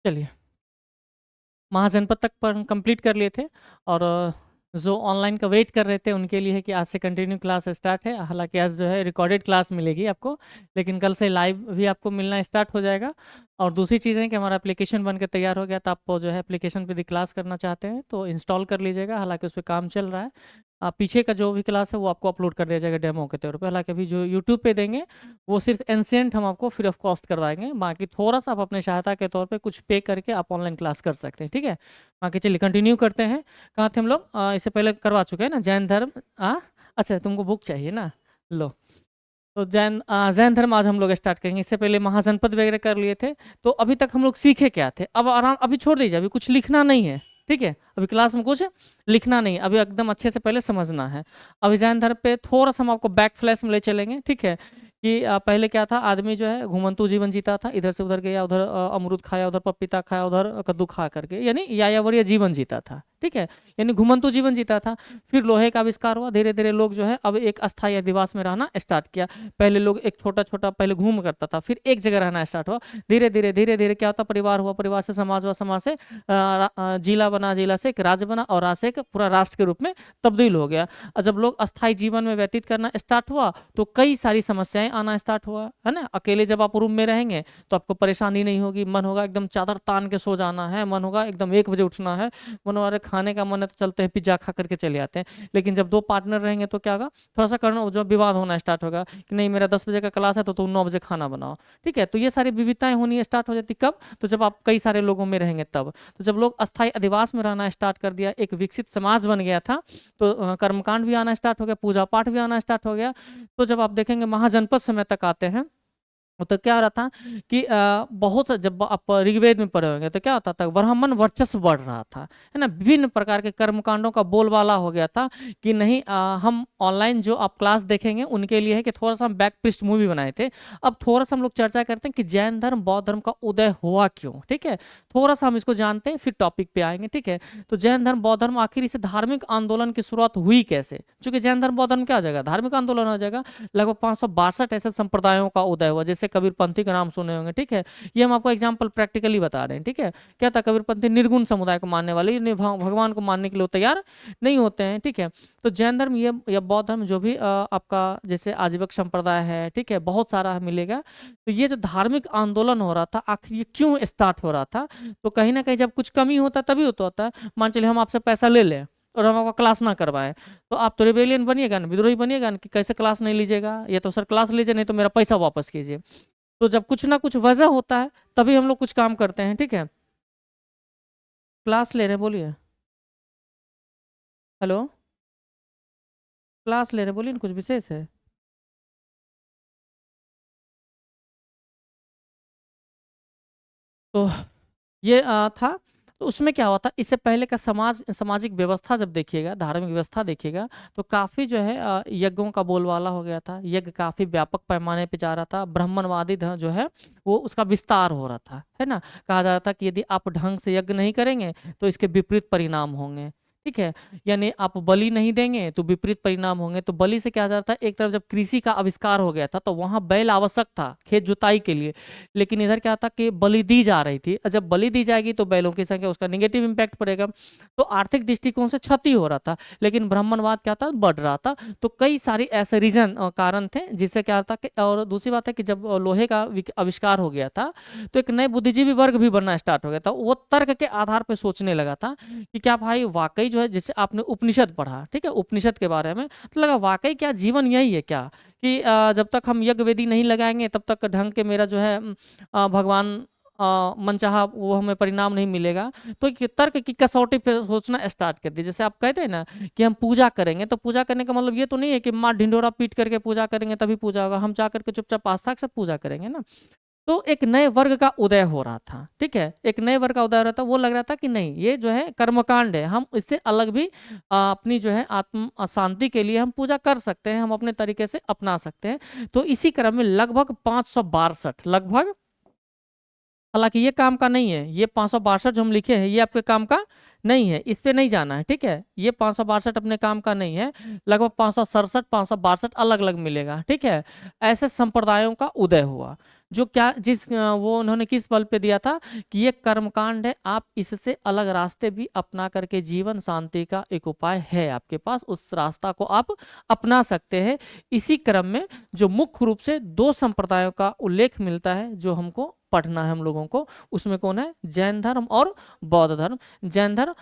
चलिए, महाजनपद तक पर कंप्लीट कर लिए थे और जो ऑनलाइन का वेट कर रहे थे उनके लिए है कि आज से कंटिन्यू क्लास स्टार्ट है। हालांकि आज जो है रिकॉर्डेड क्लास मिलेगी आपको, लेकिन कल से लाइव भी आपको मिलना स्टार्ट हो जाएगा। और दूसरी चीज़ है कि हमारा एप्लीकेशन बन के तैयार हो गया, तो आप जो है एप्लीकेशन पे भी क्लास करना चाहते हैं तो इंस्टॉल कर लीजिएगा। हालांकि उस पर काम चल रहा है। पीछे का जो भी क्लास है वो आपको अपलोड कर दिया जाएगा डेमो के तौर पे। हालांकि अभी जो यूट्यूब पे देंगे वो सिर्फ एंशिएंट हम आपको फ्री ऑफ कॉस्ट करवाएंगे। बाकी थोड़ा सा आप अपने सहायता के तौर पे कुछ पे करके आप ऑनलाइन क्लास कर सकते हैं, ठीक है। बाकी चलिए कंटिन्यू करते हैं। कहाँ थे हम लोग? इससे पहले करवा चुके हैं ना जैन धर्म। अच्छा, तुमको बुक चाहिए ना, लो। तो जैन धर्म आज हम लोग स्टार्ट करेंगे। इससे पहले महाजनपद वगैरह कर लिए थे। तो अभी तक हम लोग सीखे क्या थे? अब आराम, अभी छोड़ दीजिए, अभी कुछ लिखना नहीं है, ठीक है। अभी क्लास में कुछ लिखना नहीं, अभी एकदम अच्छे से पहले समझना है। अभी जैन धर्म पे थोड़ा सा हम आपको बैक फ्लैश में ले चलेंगे, ठीक है। कि पहले क्या था, आदमी जो है घुमंतू जीवन जीता था, इधर से उधर गया, उधर अमरूद खाया, उधर पपीता खाया, उधर कद्दू खा करके, यानी यायावरीय जीवन जीता था, ठीक है। यानी घुमंतू जीवन जीता था। फिर लोहे का आविष्कार हुआ, धीरे धीरे लोग जो है अब एक अस्थायी अधिवास में रहना स्टार्ट किया। पहले लोग एक छोटा छोटा पहले घूम करता था, फिर एक जगह रहना स्टार्ट हुआ। धीरे धीरे क्या होता, परिवार हुआ, परिवार से समाज हुआ, समाज से जिला बना, जिला से एक राज्य बना, और राज्य से एक पूरा राष्ट्र के रूप में तब्दील हो गया। और जब लोग अस्थायी जीवन में व्यतीत करना स्टार्ट हुआ तो कई सारी समस्याएं आना स्टार्ट हुआ, है ना। अकेले जब आप रूम में रहेंगे तो आपको परेशानी नहीं होगी, मन होगा एकदम चादर तान के सो जाना है, मन होगा एकदम 1 बजे उठना है, मन होगा खाने का मन है तो चलते हैं पिज्जा खा करके चले आते हैं। लेकिन जब 2 पार्टनर रहेंगे तो क्या होगा, थोड़ा सा करना जो विवाद होना स्टार्ट होगा कि नहीं मेरा 10 बजे का क्लास है तो तुम 9 बजे खाना बनाओ, ठीक है। तो ये सारी विविधताएं होनी स्टार्ट हो जाती कब, तो जब आप कई सारे लोगों में रहेंगे तब। तो जब लोग अस्थायी अधिवास में रहना स्टार्ट कर दिया, एक विकसित समाज बन गया था, तो कर्मकांड भी आना स्टार्ट हो गया, पूजा पाठ भी आना स्टार्ट हो गया। तो जब आप देखेंगे महाजनपद समय तक आते हैं तो क्या हो रहा था कि बहुत जब आप ऋग्वेद में पढ़े होंगे तो क्या होता था, ब्राह्मण वर्चस्व बढ़ रहा था, है ना। विभिन्न प्रकार के कर्मकांडों का बोलबाला हो गया था कि नहीं, हम ऑनलाइन जो आप क्लास देखेंगे उनके लिए है कि थोड़ा सा हम बैक पृष्ठभूमि बनाए थे। अब थोड़ा सा हम लोग चर्चा करते हैं कि जैन धर्म बौद्ध धर्म का उदय हुआ क्यों, ठीक है। थोड़ा सा हम इसको जानते हैं फिर टॉपिक पे आएंगे, ठीक है। तो जैन धर्म बौद्ध धर्म आखिर इसे धार्मिक आंदोलन की शुरुआत हुई कैसे? क्योंकि जैन धर्म बौद्ध धर्म क्या हो जाएगा, धार्मिक आंदोलन हो जाएगा। लगभग 562 ऐसे संप्रदायों का उदय हुआ, जैसे कबीरपंथी का नाम सुने होंगे, ठीक है। ये हम आपको एग्जाम्पल प्रैक्टिकली बता रहे हैं, ठीक है। क्या था, कबीरपंथी निर्गुण समुदाय को मानने वाले, भगवान को मानने के लिए तैयार नहीं होते हैं, ठीक है। तो जैन धर्म ये या बौद्ध धर्म जो भी आपका जैसे आजीवक संप्रदाय है, ठीक है, बहुत सारा मिलेगा। तो ये जो धार्मिक आंदोलन हो रहा था आखिर ये क्यों स्टार्ट हो रहा था? तो कहीं ना कहीं जब कुछ कमी होता है तभी होता है। मान चलिए हम आपसे पैसा ले लें और हम आपका क्लास ना करवाएं, तो आप तो रिबेलियन बनिएगा ना, विद्रोही बनिएगा ना कि कैसे क्लास नहीं लीजिएगा, या तो सर क्लास लीजिए नहीं तो मेरा पैसा वापस कीजिए। तो जब कुछ ना कुछ वजह होता है तभी हम लोग कुछ काम करते हैं, ठीक है। क्लास ले रहे हैं, बोलिए। हेलो, क्लास ले रहे हैं, बोलिए ना, कुछ विशेष है? तो ये था। तो उसमें क्या हुआ था, इससे पहले का सामाजिक व्यवस्था जब देखिएगा, धार्मिक व्यवस्था देखिएगा, तो काफी जो है यज्ञों का बोलबाला हो गया था। यज्ञ काफी व्यापक पैमाने पे जा रहा था। ब्राह्मणवादी जो है वो उसका विस्तार हो रहा था, है ना। कहा जा रहा था कि यदि आप ढंग से यज्ञ नहीं करेंगे तो इसके विपरीत परिणाम होंगे, ठीक है। यानी आप बलि नहीं देंगे तो विपरीत परिणाम होंगे। तो बलि से क्या जा रहा था, एक तरफ जब कृषि का आविष्कार हो गया था तो वहां बैल आवश्यक था खेत जुताई के लिए, लेकिन इधर क्या था कि बलि दी जा रही थी, और जब बलि दी जाएगी तो बैलों की संख्या, उसका निगेटिव इम्पैक्ट पड़ेगा। तो आर्थिक दृष्टिकोण से क्षति हो रहा था, लेकिन ब्राह्मणवाद क्या था, बढ़ रहा था। तो कई सारी ऐसे रीजन कारण थे जिससे क्या था कि, और दूसरी बात है कि जब लोहे का आविष्कार हो गया था तो एक नए बुद्धिजीवी वर्ग भी बनना स्टार्ट हो गया था। वो तर्क के आधार पर सोचने लगा था कि क्या भाई वाकई जो है, जैसे आपने उपनिषद पढ़ा, ठीक है, उपनिषद के बारे में, तो लगा वाकई क्या जीवन यही है क्या कि जब तक हम यज्ञ वेदी नहीं लगाएंगे तब तक ढंग के मेरा जो है भगवान मनचाहा वो हमें परिणाम नहीं मिलेगा। तो एक तर्क की कसौटी पे सोचना स्टार्ट कर दिया। जैसे आप कहते हैं ना कि हम पूजा करेंगे, तो पूजा करने का मतलब ये तो नहीं है कि माँ ढिंडोरा पीट करके पूजा करेंगे तभी पूजा होगा, हम जा करके चुपचाप आस्था के साथ पूजा करेंगे ना। तो एक नए वर्ग का उदय हो रहा था, ठीक है, एक नए वर्ग का उदय हो रहा था। वो लग रहा था कि नहीं, ये जो है कर्मकांड है, हम इससे अलग भी अपनी जो है आत्म शांति के लिए हम पूजा कर सकते हैं, हम अपने तरीके से अपना सकते हैं। तो इसी क्रम में लगभग 562 लगभग, हालांकि ये काम का नहीं है, ये 562 जो हम लिखे हैं ये आपके काम का नहीं है, इस पे नहीं जाना है, ठीक है। ये 562 अपने काम का नहीं है, लगभग 567 562 अलग अलग मिलेगा, ठीक है। ऐसे संप्रदायों का उदय हुआ। जो क्या वो उन्होंने किस बल पे दिया था कि ये कर्मकांड है, आप इससे अलग रास्ते भी अपना करके जीवन शांति का एक उपाय है आपके पास, उस रास्ता को आप अपना सकते हैं। इसी क्रम में जो मुख्य रूप से दो संप्रदायों का उल्लेख मिलता है जो हमको पढ़ना है हम लोगों को, उसमें कौन है? जैन धर्म और बौद्ध धर्म। जैन धर्म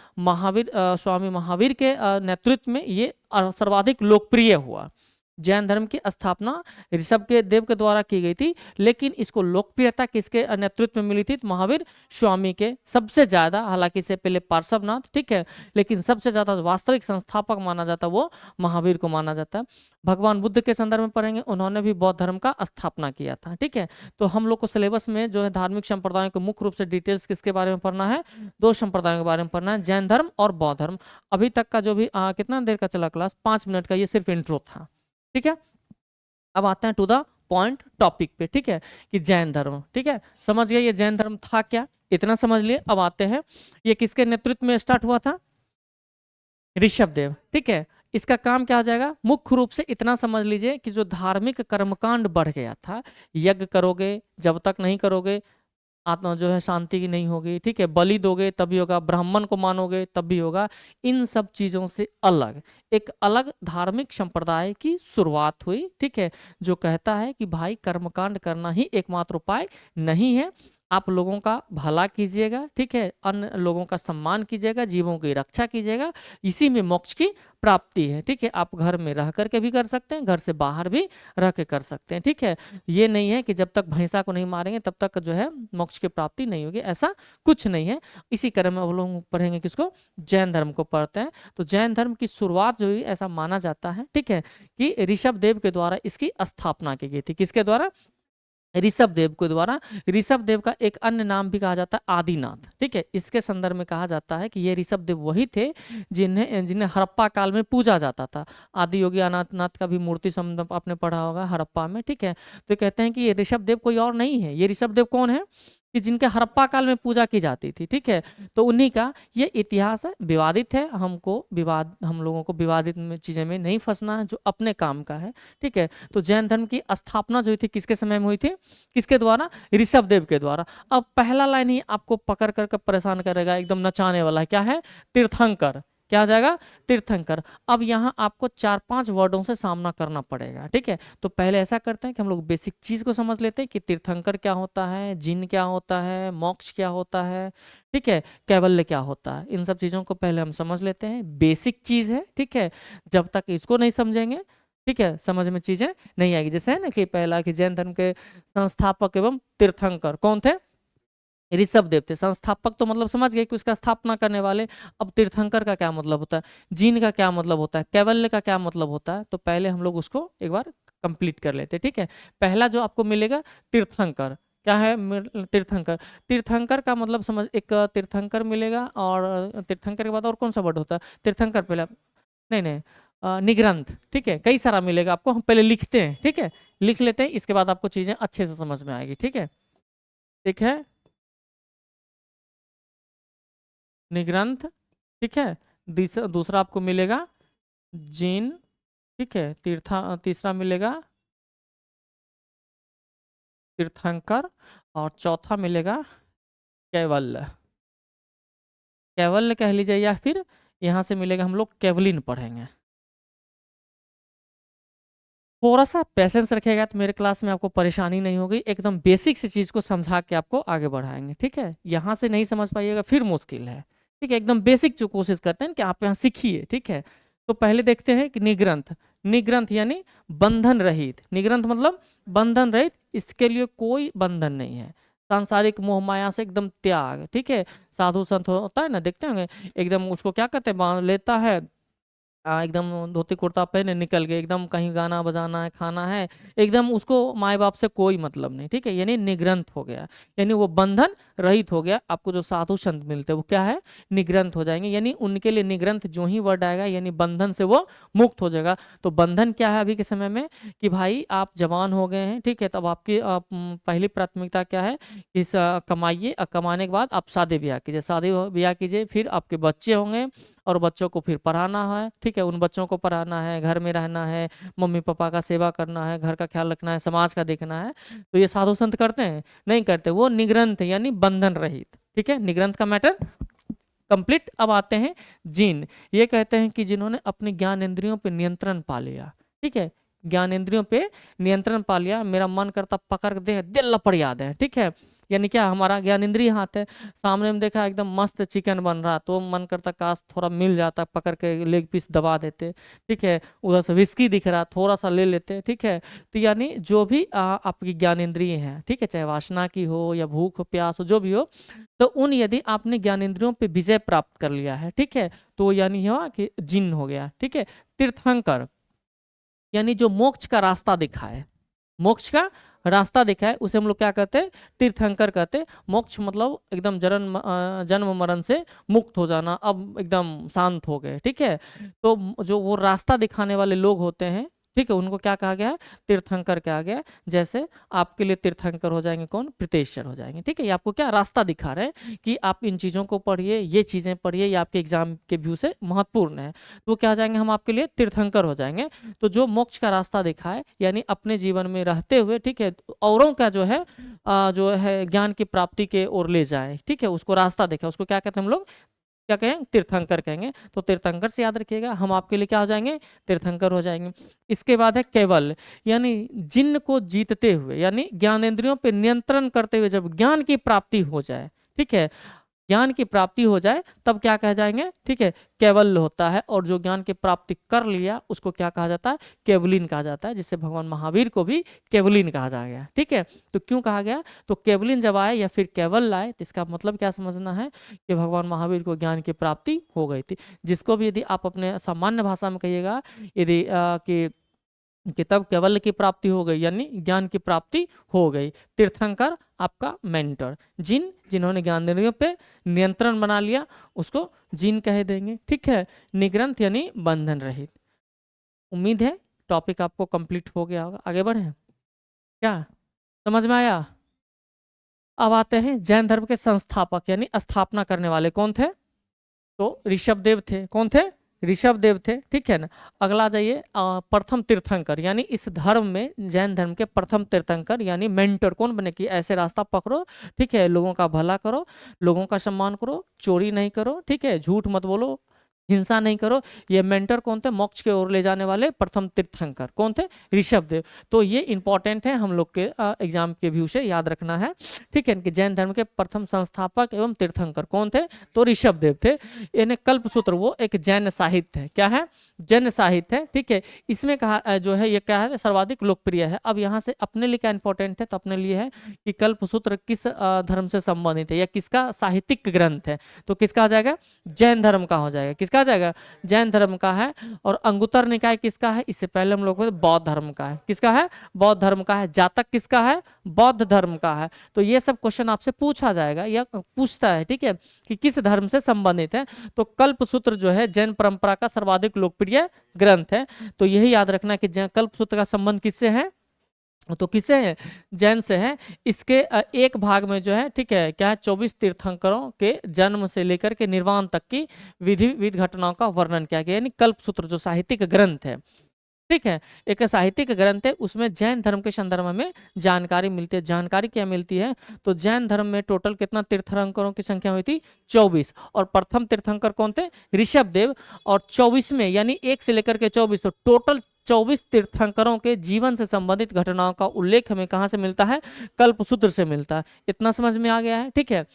स्वामी महावीर के नेतृत्व में ये सर्वाधिक लोकप्रिय हुआ। जैन धर्म की स्थापना ऋषभ के देव के द्वारा की गई थी, लेकिन इसको लोकप्रियता किसके नेतृत्व में मिली थी? तो महावीर स्वामी के सबसे ज्यादा, हालांकि इससे पहले पार्श्वनाथ, ठीक है, लेकिन सबसे ज्यादा वास्तविक संस्थापक माना जाता वो महावीर को माना जाता है। भगवान बुद्ध के संदर्भ में पढ़ेंगे, उन्होंने भी बौद्ध धर्म का स्थापना किया था, ठीक है। तो हम लोग को सिलेबस में जो है धार्मिक संप्रदायों को मुख्य रूप से डिटेल्स किसके बारे में पढ़ना है? दो संप्रदायों के बारे में पढ़ना है, जैन धर्म और बौद्ध धर्म। अभी तक का जो भी कितना देर का चला क्लास? 5 मिनट का, ये सिर्फ इंट्रो था, ठीक है। अब आते हैं टू द पॉइंट टॉपिक पे, ठीक है, कि जैन धर्म, ठीक है, समझ गए ये जैन धर्म था क्या, इतना समझ लिए। अब आते हैं ये किसके नेतृत्व में स्टार्ट हुआ था? ऋषभ देव, ठीक है। इसका काम क्या हो जाएगा? मुख्य रूप से इतना समझ लीजिए कि जो धार्मिक कर्मकांड बढ़ गया था, यज्ञ करोगे, जब तक नहीं करोगे आत्मा जो है शांति की नहीं होगी, ठीक है, बलि दोगे तब भी होगा, ब्राह्मण को मानोगे तब भी होगा, इन सब चीजों से अलग एक अलग धार्मिक संप्रदाय की शुरुआत हुई, ठीक है, जो कहता है कि भाई कर्मकांड करना ही एकमात्र उपाय नहीं है, आप लोगों का भला कीजिएगा, ठीक है, अन्य लोगों का सम्मान कीजिएगा, जीवों की रक्षा कीजिएगा, इसी में मोक्ष की प्राप्ति है, ठीक है। आप घर में रह करके भी कर सकते हैं, घर से बाहर भी रह के कर सकते हैं, ठीक है। ये नहीं है कि जब तक भैंसा को नहीं मारेंगे तब तक जो है मोक्ष की प्राप्ति नहीं होगी, ऐसा कुछ नहीं है। इसी क्रम में वो लोग पढ़ेंगे किसको? जैन धर्म को पढ़ते हैं। तो जैन धर्म की शुरुआत जो हुई ऐसा माना जाता है, ठीक है, कि ऋषभ देव के द्वारा इसकी स्थापना की गई थी। किसके द्वारा? ऋषभ देव के द्वारा। ऋषभ देव का एक अन्य नाम भी कहा जाता है आदिनाथ, ठीक है। इसके संदर्भ में कहा जाता है कि ये ऋषभ देव वही थे जिन्हें जिन्हें हड़प्पा काल में पूजा जाता था। आदि योगी अनाथनाथ का भी मूर्ति संबंध आपने पढ़ा होगा हड़प्पा में, ठीक है। तो कहते हैं कि ये ऋषभ देव कोई और नहीं है, ये ऋषभ देव कौन है? कि जिनके हड़प्पा काल में पूजा की जाती थी, ठीक है। तो उन्हीं का ये इतिहास है, विवादित है, हम लोगों को विवादित में चीजें में नहीं फंसना है, जो अपने काम का है, ठीक है। तो जैन धर्म की स्थापना जो हुई थी किसके समय में हुई थी? किसके द्वारा? ऋषभ देव के द्वारा। अब पहला लाइन ही आपको पकड़ कर परेशान करेगा, एकदम नचाने वाला है, क्या है? तीर्थंकर। क्या हो जाएगा? तीर्थंकर। अब यहाँ आपको 4-5 वर्डों से सामना करना पड़ेगा, ठीक है। तो पहले ऐसा करते हैं कि हम लोग बेसिक चीज को समझ लेते हैं कि तीर्थंकर क्या होता है, जिन क्या होता है, मोक्ष क्या होता है, ठीक है, कैवल्य क्या होता है। इन सब चीजों को पहले हम समझ लेते हैं, बेसिक चीज है, ठीक है। जब तक इसको नहीं समझेंगे, ठीक है, समझ में चीजें नहीं आएगी। जैसे है ना कि पहला कि जैन धर्म के संस्थापक एवं तीर्थंकर कौन थे? ऋषभ देव थे। संस्थापक तो मतलब समझ गए कि उसका स्थापना करने वाले। अब तीर्थंकर का क्या मतलब होता है, जीन का क्या मतलब होता है, कैवल्य का क्या मतलब होता है, तो पहले हम लोग उसको एक बार कंप्लीट कर लेते हैं, ठीक है। पहला जो आपको मिलेगा तीर्थंकर, क्या है? तीर्थंकर। तीर्थंकर का मतलब समझ, एक तीर्थंकर मिलेगा, और तीर्थंकर के बाद और कौन सा वर्ड होता है? तीर्थंकर पहले, नहीं नहीं, निग्रंथ, ठीक है, कई सारा मिलेगा आपको, हम पहले लिखते हैं, ठीक है, लिख लेते हैं, इसके बाद आपको चीजें अच्छे से समझ में आएगी, ठीक है। ठीक है, निग्रंथ, ठीक है। दूसरा आपको मिलेगा जीन, ठीक है। तीसरा मिलेगा तीर्थंकर, और चौथा मिलेगा कैवल्य। कैवल्य कह लीजिए, या फिर यहां से मिलेगा, हम लोग कैवलिन पढ़ेंगे। थोड़ा सा पैसेंस रखेगा तो मेरे क्लास में आपको परेशानी नहीं होगी, एकदम बेसिक सी चीज को समझा के आपको आगे बढ़ाएंगे, ठीक है। यहाँ से नहीं समझ पाइएगा फिर मुश्किल है, ठीक है। एकदम बेसिक जो कोशिश करते हैं कि आप यहाँ सीखिए, ठीक है। तो पहले देखते हैं कि निग्रंथ। निग्रंथ यानी बंधन रहित। निग्रंथ मतलब बंधन रहित, इसके लिए कोई बंधन नहीं है, सांसारिक मोह माया से एकदम त्याग, ठीक है। साधु संत होता है ना, देखते होंगे, एकदम उसको क्या करते हैं, बांध लेता है, एकदम धोती कुर्ता पहने निकल गए, एकदम कहीं गाना बजाना है, खाना है, एकदम उसको माए बाप से कोई मतलब नहीं, ठीक है। यानी निग्रंथ हो गया, यानी वो बंधन रहित हो गया। आपको जो साधु संत मिलते हैं वो क्या है? निग्रंथ हो जाएंगे, यानी उनके लिए निग्रंथ जो ही वर्ड आएगा यानी बंधन से वो मुक्त हो जाएगा। तो बंधन क्या है अभी के समय में? कि भाई आप जवान हो गए हैं, ठीक है, तब आपकी पहली प्राथमिकता क्या है? इस कमाइए, कमाने के बाद आप शादी ब्याह कीजिए, शादी ब्याह कीजिए, फिर आपके बच्चे होंगे, और बच्चों को फिर पढ़ाना है, ठीक है, उन बच्चों को पढ़ाना है, घर में रहना है, मम्मी पापा का सेवा करना है, घर का ख्याल रखना है, समाज का देखना है। तो ये साधु संत करते हैं? नहीं करते, वो निग्रंथ यानी बंधन रहित, ठीक है, निग्रंथ का मैटर कंप्लीट। अब आते हैं जिन। ये कहते हैं कि जिन्होंने अपने ज्ञान इंद्रियों पे नियंत्रण पा लिया, ठीक है, ज्ञान इंद्रियों पे नियंत्रण पा लिया, मेरा मन करता पकड़ दे दिल लपड़ याद है, ठीक है, यानी क्या, हमारा ज्ञान इंद्रिय हाथ है, सामने में देखा एकदम मस्त चिकन बन रहा तो मन करता काश थोड़ा मिल जाता, पकड़ के लेग पीस दबा देते, ठीक है, उधर से विस्की दिख रहा थोड़ा सा ले लेते, ठीक है। तो यानी जो भी आपकी ज्ञान इंद्रिय है, ठीक है, चाहे वासना की हो या भूख प्यास हो, जो भी हो, तो उन यदि आपने ज्ञानेंद्रियों पे विजय प्राप्त कर लिया है, ठीक है, तो यानी हुआ कि जिन हो गया, ठीक है। तीर्थंकर यानी जो मोक्ष का रास्ता दिखाए, मोक्ष का रास्ता दिखाए, उसे हम लोग क्या कहते हैं? तीर्थंकर कहते हैं। मोक्ष मतलब एकदम जन्म मरण से मुक्त हो जाना, अब एकदम शांत हो गए, ठीक है। तो जो वो रास्ता दिखाने वाले लोग होते हैं, ठीक है, उनको क्या कहा गया है? तीर्थंकर कहा गया है। जैसे आपके लिए तीर्थंकर हो जाएंगे कौन? प्रीतेश्वर हो जाएंगे, ठीक है। ये आपको क्या रास्ता दिखा रहे हैं कि आप इन चीज़ों को पढ़िए, ये चीज़ें पढ़िए, ये आपके एग्जाम के व्यू से महत्वपूर्ण है। तो क्या हो जाएंगे? हम आपके लिए तीर्थंकर हो जाएंगे। तो जो मोक्ष का रास्ता दिखाए, यानी अपने जीवन में रहते हुए, ठीक है, औरों का जो है ज्ञान की प्राप्ति के ओर ले जाए, ठीक है, उसको रास्ता दिखाए, उसको क्या कहते हैं हम लोग? क्या कहें? तीर्थंकर कहेंगे। तो तीर्थंकर से याद रखिएगा, हम आपके लिए क्या हो जाएंगे? तीर्थंकर हो जाएंगे। इसके बाद है केवल, यानी जिन को जीतते हुए, यानी ज्ञानेंद्रियों पे नियंत्रण करते हुए जब ज्ञान की प्राप्ति हो जाए, ठीक है, ज्ञान की प्राप्ति हो जाए तब क्या कह जाएंगे? ठीक है, केवल होता है। और जो ज्ञान की प्राप्ति कर लिया उसको क्या कहा जाता है? केवलिन कहा जाता है, जिससे भगवान महावीर को भी केवलिन कहा जा गया, ठीक है। तो क्यों कहा गया? तो केवलिन जब आए या फिर केवल लाए, तो इसका मतलब क्या समझना है कि भगवान महावीर को ज्ञान की प्राप्ति हो गई थी। जिसको भी यदि आप अपने सामान्य भाषा में कहिएगा यदि कि तब केवल की प्राप्ति हो गई, यानी ज्ञान की प्राप्ति हो गई। तीर्थंकर आपका मेंटर। जिन्होंने ज्ञानेंद्रियों पे नियंत्रण बना लिया उसको जिन कह देंगे, ठीक है। निग्रंथ यानी बंधन रहित। उम्मीद है टॉपिक आपको कंप्लीट हो गया होगा। आगे बढ़े, क्या समझ में आया? अब आते हैं जैन धर्म के संस्थापक यानी स्थापना करने वाले कौन थे? तो ऋषभदेव थे। कौन थे? ऋषभदेव थे, ठीक है ना। अगला जाइए, प्रथम तीर्थंकर, यानी इस धर्म में, जैन धर्म के प्रथम तीर्थंकर यानी मेंटर कौन बने? कि ऐसे रास्ता पकड़ो, ठीक है, लोगों का भला करो, लोगों का सम्मान करो, चोरी नहीं करो, ठीक है, झूठ मत बोलो, हिंसा नहीं करो। ये मेंटर कौन थे? मोक्ष के ओर ले जाने वाले प्रथम तीर्थंकर कौन थे? ऋषभदेव। तो ये इंपॉर्टेंट है, हम लोग के एग्जाम के व्यू से याद रखना है, ठीक है। कि जैन धर्म के प्रथम संस्थापक एवं तीर्थंकर कौन थे? तो ऋषभदेव थे। यानी कल्पसूत्र वो एक जैन साहित्य है। क्या है? जैन साहित्य है, ठीक है। इसमें कहा जो है ये क्या है? सर्वाधिक लोकप्रिय है। अब यहाँ से अपने लिए क्या इंपॉर्टेंट है? तो अपने लिए है कि कल्पसूत्र किस धर्म से संबंधित है या किसका साहित्यिक ग्रंथ है? तो किसका हो जाएगा? जैन धर्म का हो जाएगा। किसका हो जाएगा? जैन धर्म का है। और अंगुत्तर निकाय किसका है? इससे पहले हम लोग बौद्ध धर्म का है। किसका है? बौद्ध धर्म का है। जातक किसका है? बौद्ध धर्म का है। तो ये सब क्वेश्चन आपसे पूछा जाएगा या पूछता है, ठीक है, कि किस धर्म से संबंधित है। तो कल्पसूत्र जो है जैन परंपरा का सर्वाधिक लोकप्रिय ग्रंथ है। तो यही याद रखना कि कल्पसूत्र का संबंध किससे है? तो किससे है? जैन से है। इसके एक भाग में जो है, ठीक है, क्या है? 24 तीर्थंकरों के जन्म से लेकर के निर्वाण तक की विधि घटनाओं का वर्णन किया गया। यानी कल्पसूत्र जो साहित्यिक ग्रंथ है, ठीक है, एक साहित्यिक ग्रंथ है, उसमें जैन धर्म के संदर्भ में जानकारी मिलती है। जानकारी क्या मिलती है? तो जैन धर्म में टोटल कितना तीर्थंकरों की संख्या हुई थी? 24। और प्रथम तीर्थंकर कौन थे? ऋषभदेव। और 24 में, यानी 1 से लेकर के 24, तो टोटल 24 तीर्थंकरों के जीवन से संबंधित घटनाओं का उल्लेख हमें कहाँ से मिलता है? कल्पसूत्र से मिलता है। इतना समझ में आ गया है, ठीक है।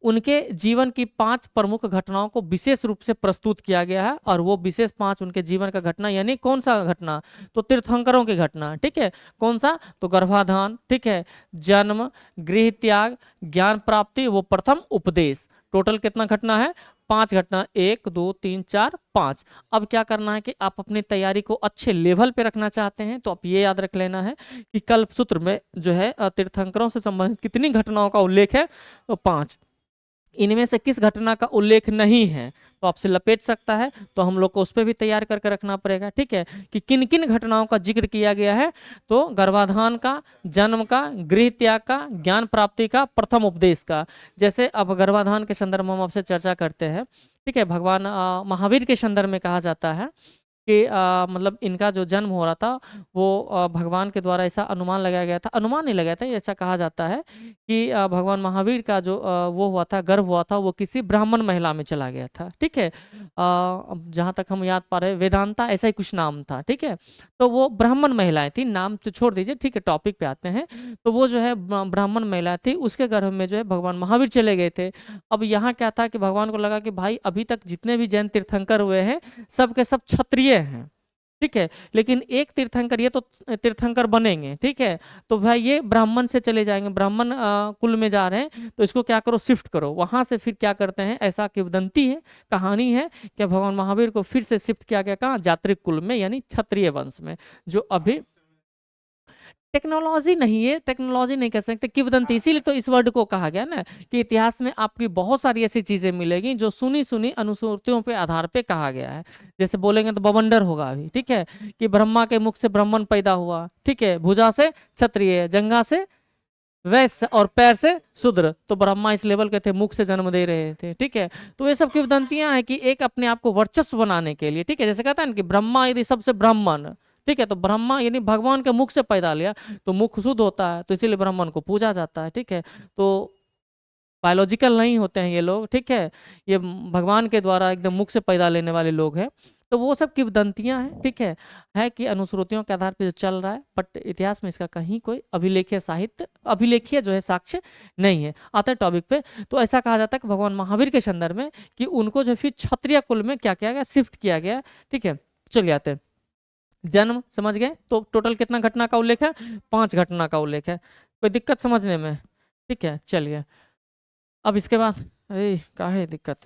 उनके जीवन की 5 प्रमुख घटनाओं को विशेष रूप से प्रस्तुत किया गया है। और वो विशेष 5 उनके जीवन का घटना, यानी कौन सा घटना? तो तीर्थंकरों की घटना, ठीक है। कौन सा? तो गर्भाधान, ठीक है, जन्म, गृह त्याग, ज्ञान प्राप्ति, वो प्रथम उपदेश। टोटल कितना घटना है? 5 घटना। 1 2 3 4 5। अब क्या करना है कि आप अपनी तैयारी को अच्छे लेवल पे रखना चाहते हैं तो आप ये याद रख लेना है कि कल्पसूत्र में जो है तीर्थंकरों से संबंधित कितनी घटनाओं का उल्लेख है? तो 5। इनमें से किस घटना का उल्लेख नहीं है, तो आपसे लपेट सकता है, तो हम लोग को उस पर भी तैयार करके रखना पड़ेगा। ठीक है, कि किन किन घटनाओं का जिक्र किया गया है, तो गर्भाधान का, जन्म का, गृह त्याग का, ज्ञान प्राप्ति का, प्रथम उपदेश का। जैसे अब गर्भाधान के संदर्भ में हम आपसे चर्चा करते हैं। ठीक है, भगवान महावीर के संदर्भ में कहा जाता है कि मतलब इनका जो जन्म हो रहा था वो भगवान के द्वारा ऐसा अनुमान लगाया गया था, अनुमान नहीं लगाया था, ये ऐसा कहा जाता है कि भगवान महावीर का जो वो हुआ था, गर्भ हुआ था, वो किसी ब्राह्मण महिला में चला गया था। ठीक है, अब जहाँ तक हम याद पा रहे हैं, वेदांता ऐसा ही कुछ नाम था। ठीक है, तो वो ब्राह्मण महिलाएं थी, नाम तो छोड़ दीजिए। ठीक है, टॉपिक पे आते हैं। तो वो जो है ब्राह्मण महिला थी, उसके गर्भ में जो है भगवान महावीर चले गए थे। अब यहाँ क्या था कि भगवान को लगा कि भाई अभी तक जितने भी जैन तीर्थंकर हुए हैं सब के सब क्षत्रिय हैं। ठीक है, लेकिन एक तीर्थंकर, ये तो तीर्थंकर बनेंगे। ठीक है, तो भाई ये ब्राह्मण से चले जाएंगे, ब्राह्मण कुल में जा रहे हैं, तो इसको क्या करो, शिफ्ट करो। वहां से फिर क्या करते हैं, ऐसा किंवदंती है, कहानी है कि भगवान महावीर को फिर से शिफ्ट किया गया कहाँ, जात्रिक कुल में, यानी क्षत्रिय वंश में, जो अभी टेक्नोलॉजी नहीं है, टेक्नोलॉजी नहीं कह सकते, किंवदंती। इसीलिए तो इस वर्ड को कहा गया ना कि इतिहास में आपकी बहुत सारी ऐसी चीजें मिलेगी जो सुनी सुनी अनुश्रुतियों पे आधार पे कहा गया है। जैसे बोलेंगे तो बवंडर होगा अभी। ठीक है, कि ब्रह्मा के मुख से ब्राह्मण पैदा हुआ। ठीक है, भुजा से क्षत्रिय, जंघा से वैश्य और पैर से शूद्र, तो ब्रह्मा इस लेवल के थे, मुख से जन्म दे रहे थे। ठीक है, तो ये सब किंवदंतियां हैं कि एक अपने आप को वर्चस्व बनाने के लिए। ठीक है, जैसे कहता है ना कि ब्रह्मा यदि सबसे ब्राह्मण, ठीक है, तो ब्रह्मा यानी भगवान के मुख से पैदा लिया, तो मुख शुद्ध होता है, तो इसीलिए ब्राह्मण को पूजा जाता है। ठीक है, तो बायोलॉजिकल नहीं होते हैं ये लोग। ठीक है, ये भगवान के द्वारा एकदम मुख से पैदा लेने वाले लोग हैं। तो वो सब किंवदंतियां हैं। ठीक है कि अनुश्रुतियों के आधार पर जो चल रहा है, बट इतिहास में इसका कहीं कोई अभिलेखीय साहित्य, अभिलेखीय जो है साक्ष्य नहीं है। आता है टॉपिक पे, तो ऐसा कहा जाता है कि भगवान महावीर के संदर्भ में कि उनको जो फिर क्षत्रिय कुल में क्या किया गया, शिफ्ट किया गया। ठीक है, चलिए आते हैं। जन्म समझ गए, तो टोटल कितना घटना का उल्लेख है, 5 घटना का उल्लेख है। कोई दिक्कत समझने में? ठीक है, चलिए अब इसके बाद का है दिक्कत।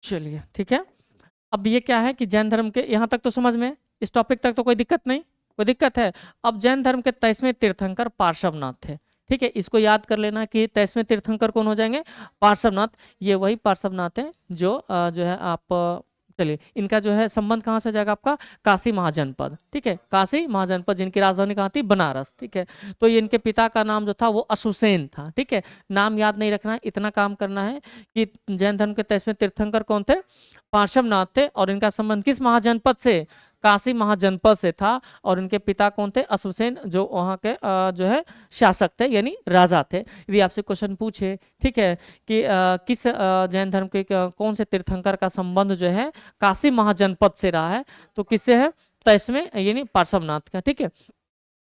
चलिए ठीक है, अब ये क्या है कि जैन धर्म के यहाँ तक तो समझ में, इस टॉपिक तक तो कोई दिक्कत नहीं, कोई दिक्कत है? अब जैन धर्म के 23वें तीर्थंकर पार्श्वनाथ थे। ठीक है, इसको याद कर लेना कि 23वें तीर्थंकर कौन हो जाएंगे, पार्श्वनाथ। ये वही पार्श्वनाथ है जो जो है आप चलिए, इनका जो है संबंध कहाँ से जाएगा आपका, काशी महाजनपद। ठीक है, काशी महाजनपद, जिनकी राजधानी कहाँ थी, बनारस। ठीक है, तो ये इनके पिता का नाम जो था वो अशुसेन था। ठीक है, नाम याद नहीं रखना है, इतना काम करना है कि जैन धर्म के 23वें तीर्थंकर कौन थे, पार्श्वनाथ थे, और इनका संबंध किस महाजनपद से, काशी महाजनपद से था। और इनके पिता कौन थे, अश्वसेन, जो वहाँ के जो है शासक थे, यानी राजा थे। यदि आपसे क्वेश्चन पूछे, ठीक है, कि किस जैन धर्म के कौन से तीर्थंकर का संबंध जो है काशी महाजनपद से रहा है, तो किससे है, 23वें यानी पार्श्वनाथ का। ठीक है,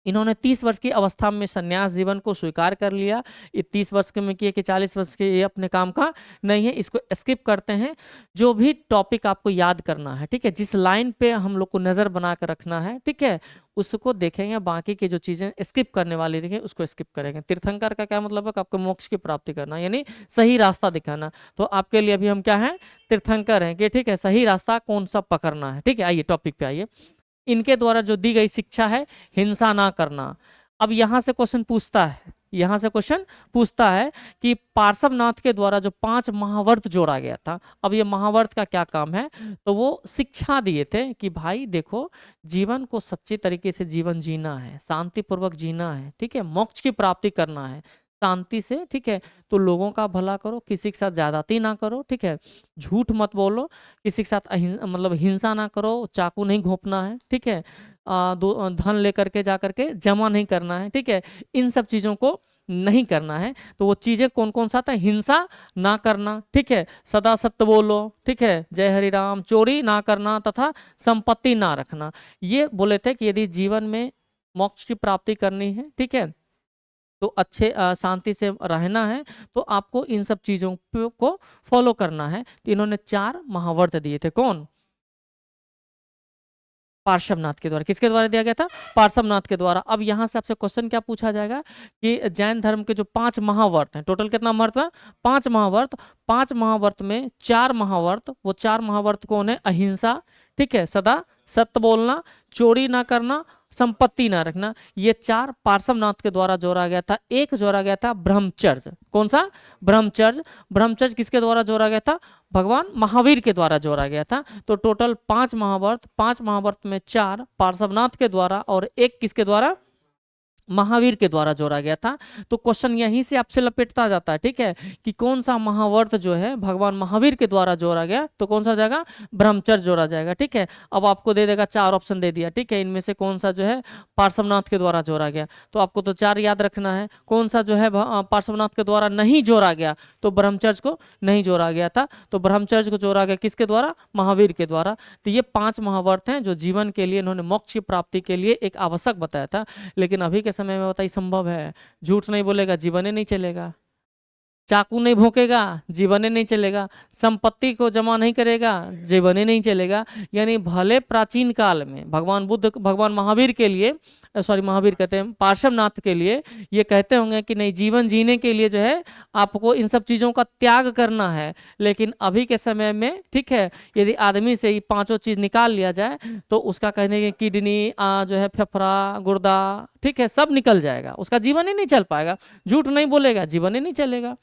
इन्होंने 30 वर्ष की अवस्था में संन्यास जीवन को स्वीकार कर लिया। ये 30 वर्ष के में किए कि 40 वर्ष के, ये अपने काम का नहीं है, इसको स्किप करते हैं। जो भी टॉपिक आपको याद करना है, ठीक है, जिस लाइन पे हम लोग को नजर बना कर रखना है, ठीक है, उसको देखेंगे। बाकी की जो चीजें स्किप करने वाली देखें उसको स्किप करेंगे। तीर्थंकर का क्या मतलब है, आपको मोक्ष की प्राप्ति करना, यानी सही रास्ता दिखाना। तो आपके लिए अभी हम क्या है, तीर्थंकर हैं कि ठीक है, सही रास्ता कौन सा पकड़ना है। ठीक है, आइए टॉपिक पे आइए। इनके द्वारा जो दी गई शिक्षा है, हिंसा ना करना। अब यहां से क्वेश्चन पूछता है, यहां से क्वेश्चन पूछता है कि पार्श्वनाथ के द्वारा जो 5 महावर्त जोड़ा गया था, अब ये महावर्त का क्या काम है, तो वो शिक्षा दिए थे कि भाई देखो, जीवन को सच्चे तरीके से जीवन जीना है, शांतिपूर्वक जीना है। ठीक है, मोक्ष की प्राप्ति करना है शांति से। ठीक है, तो लोगों का भला करो, किसी के साथ ज्यादती ना करो। ठीक है, झूठ मत बोलो, किसी के साथ मतलब हिंसा ना करो, चाकू नहीं घोंपना है। ठीक है, धन लेकर के जा करके जमा नहीं करना है। ठीक है, इन सब चीजों को नहीं करना है। तो वो चीजें कौन कौन सा था, हिंसा ना करना, ठीक है, सदा सत्य बोलो, ठीक है, जय हरि राम, चोरी ना करना तथा संपत्ति ना रखना। ये बोले थे कि यदि जीवन में मोक्ष की प्राप्ति करनी है, ठीक है, तो अच्छे शांति से रहना है, तो आपको इन सब चीजों को फॉलो करना है। तो इन्होंने 4 महावर्त दिए थे, कौन, पार्श्वनाथ के द्वारा। किसके द्वारा दिया गया था, पार्श्वनाथ के द्वारा। अब यहां से आपसे क्वेश्चन क्या पूछा जाएगा कि जैन धर्म के जो 5 महावर्त हैं, टोटल कितना महत्व है, 5 महावर्त। 5 महावर्त में 4 महावर्त, वो 4 महावर्त कौन है, अहिंसा, ठीक है, सदा सत्य बोलना, चोरी ना करना संपत्ति ना रखना, ये 4 पार्श्वनाथ के द्वारा जोड़ा गया था। एक जोड़ा गया था ब्रह्मचर्य। कौन सा? ब्रह्मचर्य। ब्रह्मचर्य किसके द्वारा जोड़ा गया था? भगवान महावीर के द्वारा जोड़ा गया था। तो टोटल 5 महाव्रत, 5 महाव्रत में 4 पार्श्वनाथ के द्वारा और एक किसके द्वारा? महावीर के द्वारा जोड़ा गया था। तो क्वेश्चन यहीं से आपसे लपेटता जाता है, ठीक है, कि कौन सा महाव्रत जो है भगवान महावीर के द्वारा जोड़ा गया, तो कौन सा जाएगा? ब्रह्मचर्य जोड़ा जाएगा, ठीक है। अब आपको दे देगा 4 ऑप्शन दे दिया, ठीक है, इनमें से कौन सा जो है पार्श्वनाथ के द्वारा जोड़ा गया, तो आपको तो 4 याद रखना है। कौन सा जो है पार्श्वनाथ के द्वारा नहीं जोड़ा गया, तो ब्रह्मचर्य को नहीं जोड़ा गया था। तो ब्रह्मचर्य को जोड़ा गया किसके द्वारा? महावीर के द्वारा। तो ये 5 महाव्रत हैं जो जीवन के लिए इन्होंने मोक्ष की प्राप्ति के लिए एक आवश्यक बताया था। लेकिन अभी के समय में बताइए संभव है? झूठ नहीं बोलेगा जीवन ही नहीं चलेगा, चाकू नहीं भोंकेगा जीवन ही नहीं चलेगा, संपत्ति को जमा नहीं करेगा जीवन ही नहीं चलेगा। यानी भले प्राचीन काल में भगवान बुद्ध, भगवान महावीर के लिए, सॉरी महावीर कहते हैं, पार्श्वनाथ के लिए ये कहते होंगे कि नहीं, जीवन जीने के लिए जो है आपको इन सब चीज़ों का त्याग करना है। लेकिन अभी के समय में, ठीक है, यदि आदमी से ये 5 चीज़ निकाल लिया जाए तो उसका कहने की किडनी जो है, फेफड़ा, गुर्दा, ठीक है, सब निकल जाएगा, उसका जीवन ही नहीं चल पाएगा। झूठ नहीं बोलेगा जीवन ही नहीं चलेगा,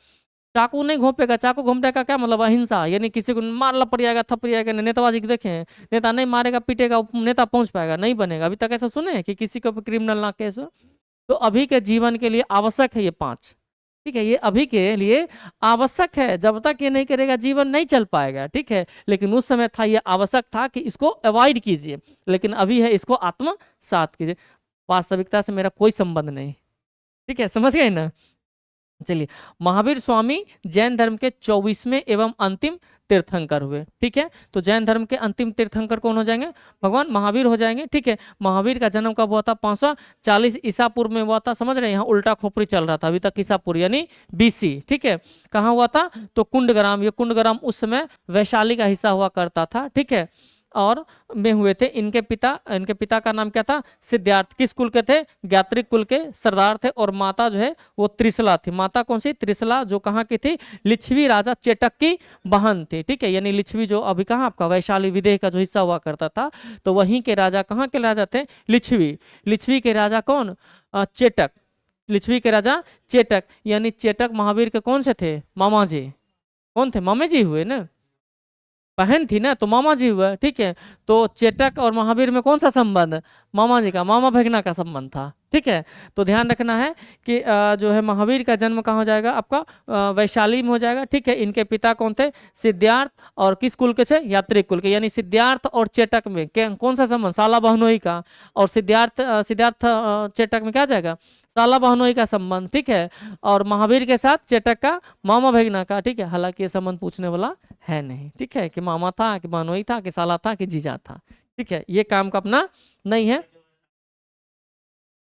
चाकू नहीं घोंपेगा, चाकू घोंपने का क्या मतलब? अहिंसा, यानी किसी को मार लपड़ जाएगा, थपड़ जाएगा। नेताबाजी देखे, नेता नहीं मारेगा पीटेगा, नेता पहुंच पाएगा? नहीं बनेगा। अभी तक ऐसा सुने कि किसी को क्रिमिनल ना केस हो? तो अभी के जीवन के लिए आवश्यक है ये 5, ठीक है, ये अभी के लिए आवश्यक है। जब तक ये नहीं करेगा जीवन नहीं चल पाएगा, ठीक है। लेकिन उस समय था, ये आवश्यक था कि इसको अवॉइड कीजिए, लेकिन अभी है इसको आत्मसात कीजिए। वास्तविकता से मेरा कोई संबंध नहीं, ठीक है, समझ गए ना? चलिए, महावीर स्वामी जैन धर्म के 24वें एवं अंतिम तीर्थंकर हुए, ठीक है। तो जैन धर्म के अंतिम तीर्थंकर कौन हो जाएंगे? भगवान महावीर हो जाएंगे, ठीक है। महावीर का जन्म कब हुआ था? 540 ईसा पूर्व में हुआ था। समझ रहे हैं, यहाँ उल्टा खोपड़ी चल रहा था अभी तक, ईसा पूर्व यानी BC, ठीक है। कहाँ हुआ था? तो कुंडग्राम। ये कुंडग्राम उस समय वैशाली का हिस्सा हुआ करता था, ठीक है, और में हुए थे। इनके पिता का नाम क्या था? सिद्धार्थ। किस कुल के थे? ज्ञात्रिक कुल के सरदार थे। और माता जो है वो त्रिशला थी। माता कौन सी? त्रिशला, जो कहाँ की थी? लिच्छवी राजा चेटक की बहन थी, ठीक है। यानी लिच्छवी जो अभी कहाँ आपका वैशाली विदेह का जो हिस्सा हुआ करता था, तो वहीं के राजा, कहाँ के राजा थे? लिच्छवी। लिच्छवी के राजा कौन? चेटक। लिच्छवी के राजा चेटक, यानी चेटक महावीर के कौन से थे? मामा जी। कौन थे? मामे जी हुए ना, बहन थी ना, तो मामा जी हुआ, ठीक है। तो चेटक और महावीर में कौन सा संबंध? मामा जी का, मामा भगना का संबंध था, ठीक है। तो ध्यान रखना है कि जो है महावीर का जन्म कहाँ हो जाएगा आपका? वैशाली में हो जाएगा, ठीक है। इनके पिता कौन थे? सिद्धार्थ। और किस कुल के थे? यात्रिक कुल के। यानी सिद्धार्थ और चेटक में कौन सा संबंध? साला बहनोई का। और सिद्धार्थ चेटक में क्या जाएगा? साला बहनोई का संबंध, ठीक है। और महावीर के साथ चेटक का मामा भगना का, ठीक है। हालांकि ये संबंध पूछने वाला है नहीं, ठीक है, कि मामा था कि बहनोई था कि साला था कि जीजा था, ठीक है, ये काम का अपना नहीं है।